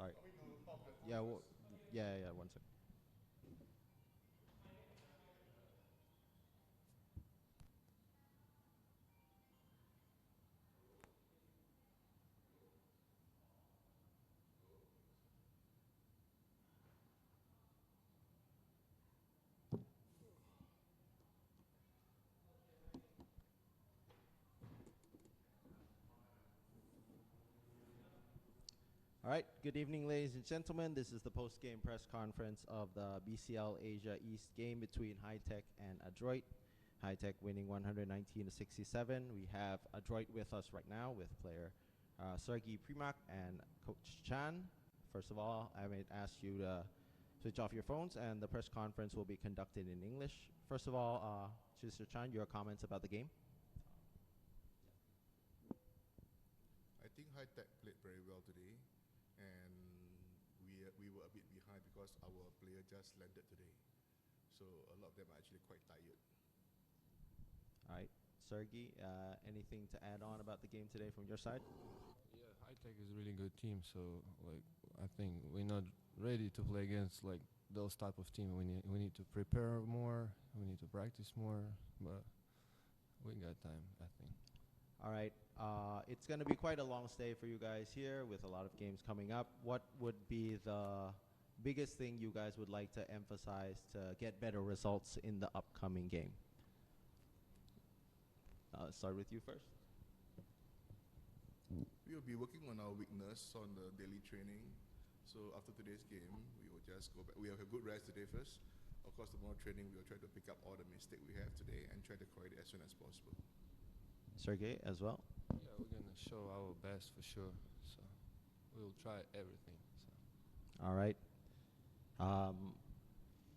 Speaker 3: Sorry. Yeah, yeah, 1 sec. All right, good evening, ladies and gentlemen. This is the post-game press conference of the BCL Asia East game between High Tech and Adroit. High Tech winning 119-67. We have Adroit with us right now with player Sergey Primak and Coach Chan. First of all, I may ask you to switch off your phones, and the press conference will be conducted in English. First of all, Mr. Chan, your comments about the game?
Speaker 5: I think High Tech played very well today, and we were a bit behind because our player just landed today. So a lot of them are actually quite tired.
Speaker 3: All right, Sergey, anything to add on about the game today from your side?
Speaker 6: Yeah, High Tech is a really good team. So like I think we're not ready to play against like those type of team. We need to prepare more. We need to practice more. But we got time, I think.
Speaker 3: All right, it's going to be quite a long stay for you guys here with a lot of games coming up. What would be the biggest thing you guys would like to emphasize to get better results in the upcoming game? Start with you first.
Speaker 5: We will be working on our weakness on the daily training. So after today's game, we will just go back. We have a good rest today first. Of course, tomorrow training, we will try to pick up all the mistakes we have today and try to correct it as soon as possible.
Speaker 3: Sergey, as well?
Speaker 6: Yeah, we're going to show our best for sure. So we'll try everything. So.
Speaker 3: All right.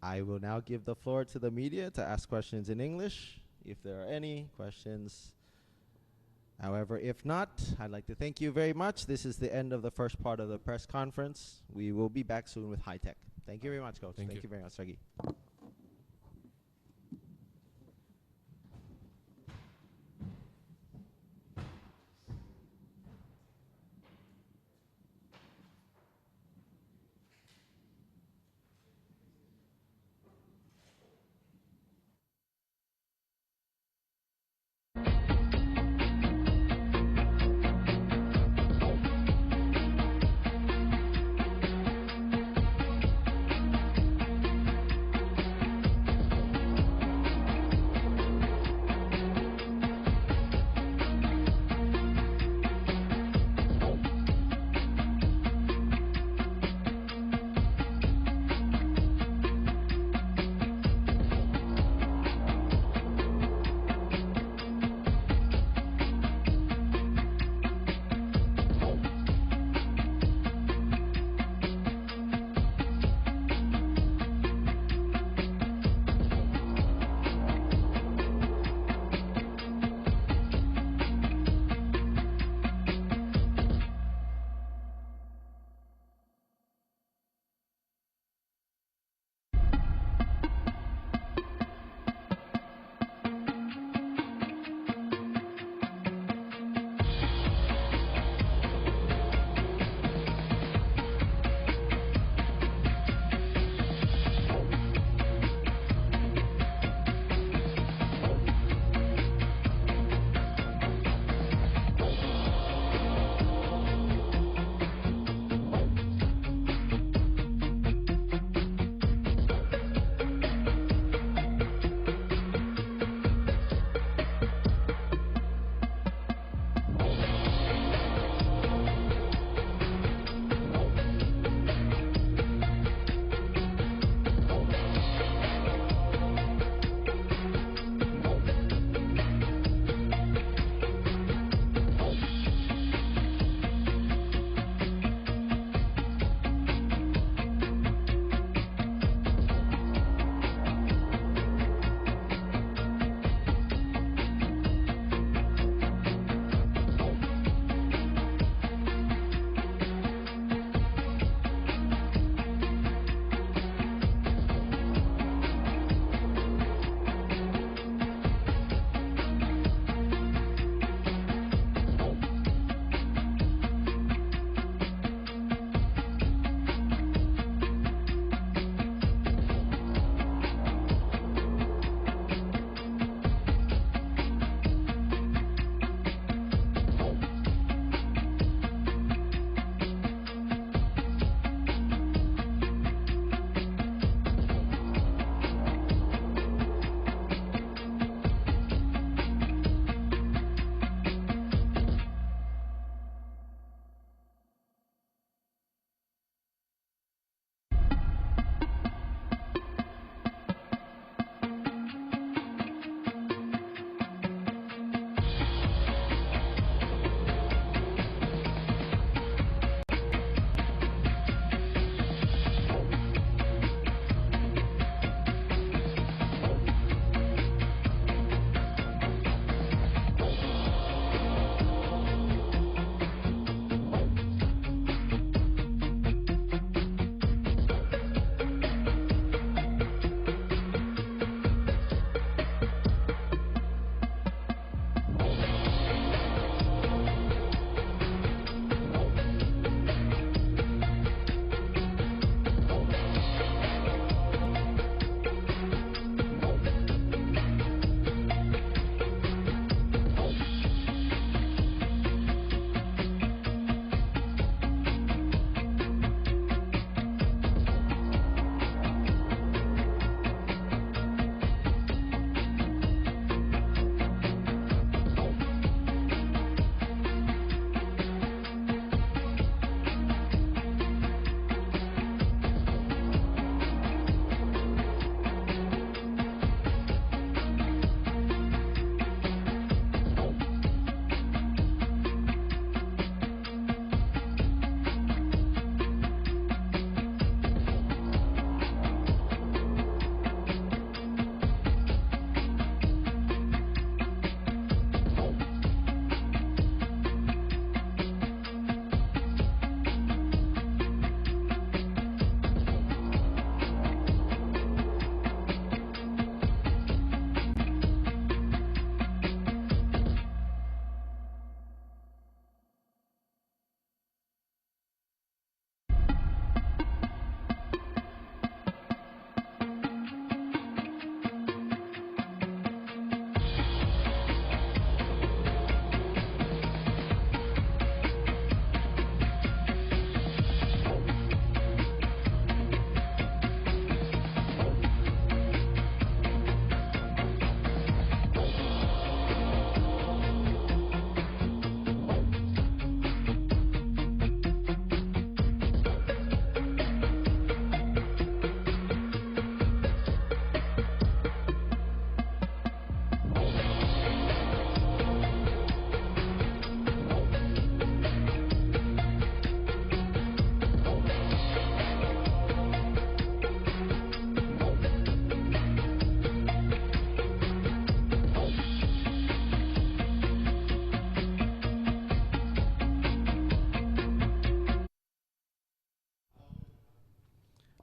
Speaker 3: I will now give the floor to the media to ask questions in English, if there are any questions. However, if not, I'd like to thank you very much. This is the end of the first part of the press conference. We will be back soon with High Tech. Thank you very much, Coach. Thank you very much, Sergey.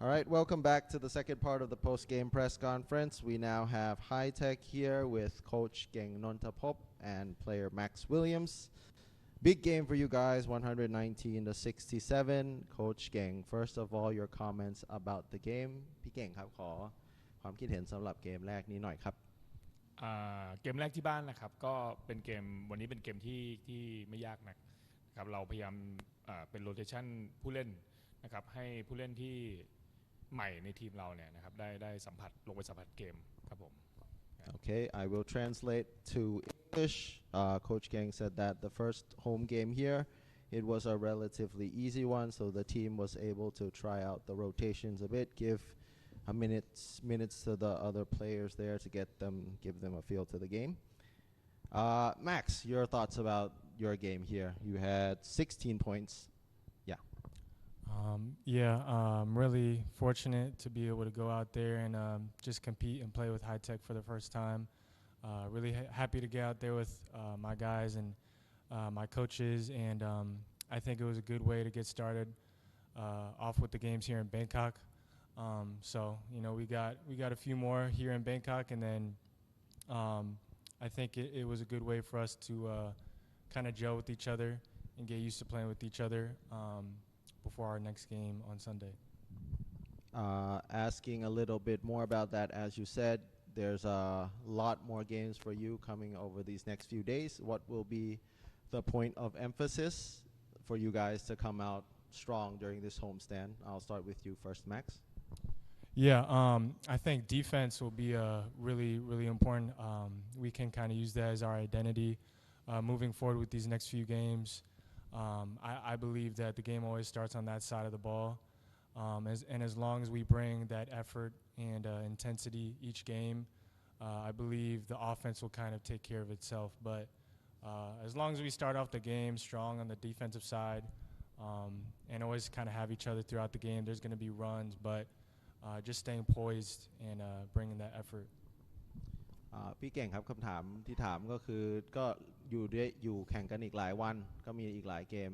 Speaker 3: All right, welcome back to the second part of the post-game press conference. We now have High Tech here with Coach Geng Nontapop and player Max Williams. Big game for you guys, 119-67. Coach Geng, first of all, your comments about the game. พี่เก่งครับขอความคิดเห็นสำหรับเกมแรกนี้หน่อยครับ
Speaker 7: เกมแรกที่บ้านนะครับก็เป็นเกมวันนี้เป็นเกมที่ไม่ยากนะครับเราพยายามเป็นโรเทชันผู้เล่นนะครับให้ผู้เล่นที่ใหม่ในทีมเราเนี่ยนะครับได้สัมผัสลงไปสัมผัสเกมครับผม
Speaker 3: Okay, I will translate to English. Coach Geng said that the first home game here, it was a relatively easy one, so the team was able to try out the rotations a bit, give minutes to the other players there to give them a feel to the game. Max, your thoughts about your game here? You had 16 points.
Speaker 8: I'm really fortunate to be able to go out there and just compete and play with High Tech for the first time. Really happy to get out there with my guys and my coaches, and I think it was a good way to get started off with the games here in Bangkok. So we got a few more here in Bangkok, and then I think it was a good way for us to kind of gel with each other and get used to playing with each other before our next game on Sunday.
Speaker 3: Asking a little bit more about that, as you said, there's a lot more games for you coming over these next few days. What will be the point of emphasis for you guys to come out strong during this homestand? I'll start with you first, Max.
Speaker 8: Yeah, I think defense will be really, really important. We can kind of use that as our identity moving forward with these next few games. I believe that the game always starts on that side of the ball. As long as we bring that effort and intensity each game, I believe the offense will kind of take care of itself. But as long as we start off the game strong on the defensive side and always kind of have each other throughout the game, there's going to be runs, but just staying poised and bringing that effort.
Speaker 3: พี่เก่งครับคำถามที่ถามก็คือก็อยู่แข่งกันอีกหลายวันก็มีอีกหลายเกม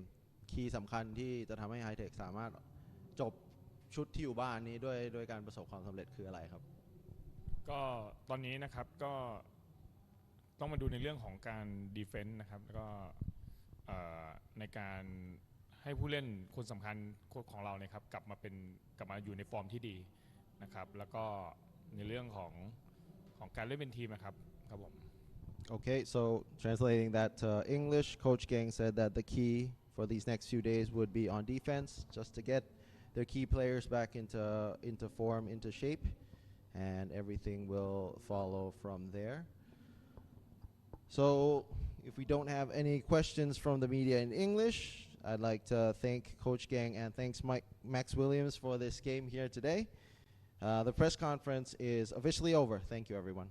Speaker 3: คีย์สำคัญที่จะทำให้ไฮเทคสามารถจบชุดที่อยู่บ้านนี้ด้วยการประสบความสำเร็จคืออะไรครับ
Speaker 7: ก็ตอนนี้นะครับก็ต้องมาดูในเรื่องของการดีเฟนส์นะครับแล้วก็ในการให้ผู้เล่นคนสำคัญของเราเนี่ยครับกลับมาอยู่ในฟอร์มที่ดีนะครับแล้วก็ในเรื่องของการเล่นเป็นทีมนะครับครับผม
Speaker 3: Okay, so translating that to English, Coach Geng said that the key for these next few days would be on defense, just to get their key players back into form, into shape, and everything will follow from there. So if we don't have any questions from the media in English, I'd like to thank Coach Geng and thanks Max Williams for this game here today. The press conference is officially over. Thank you, everyone.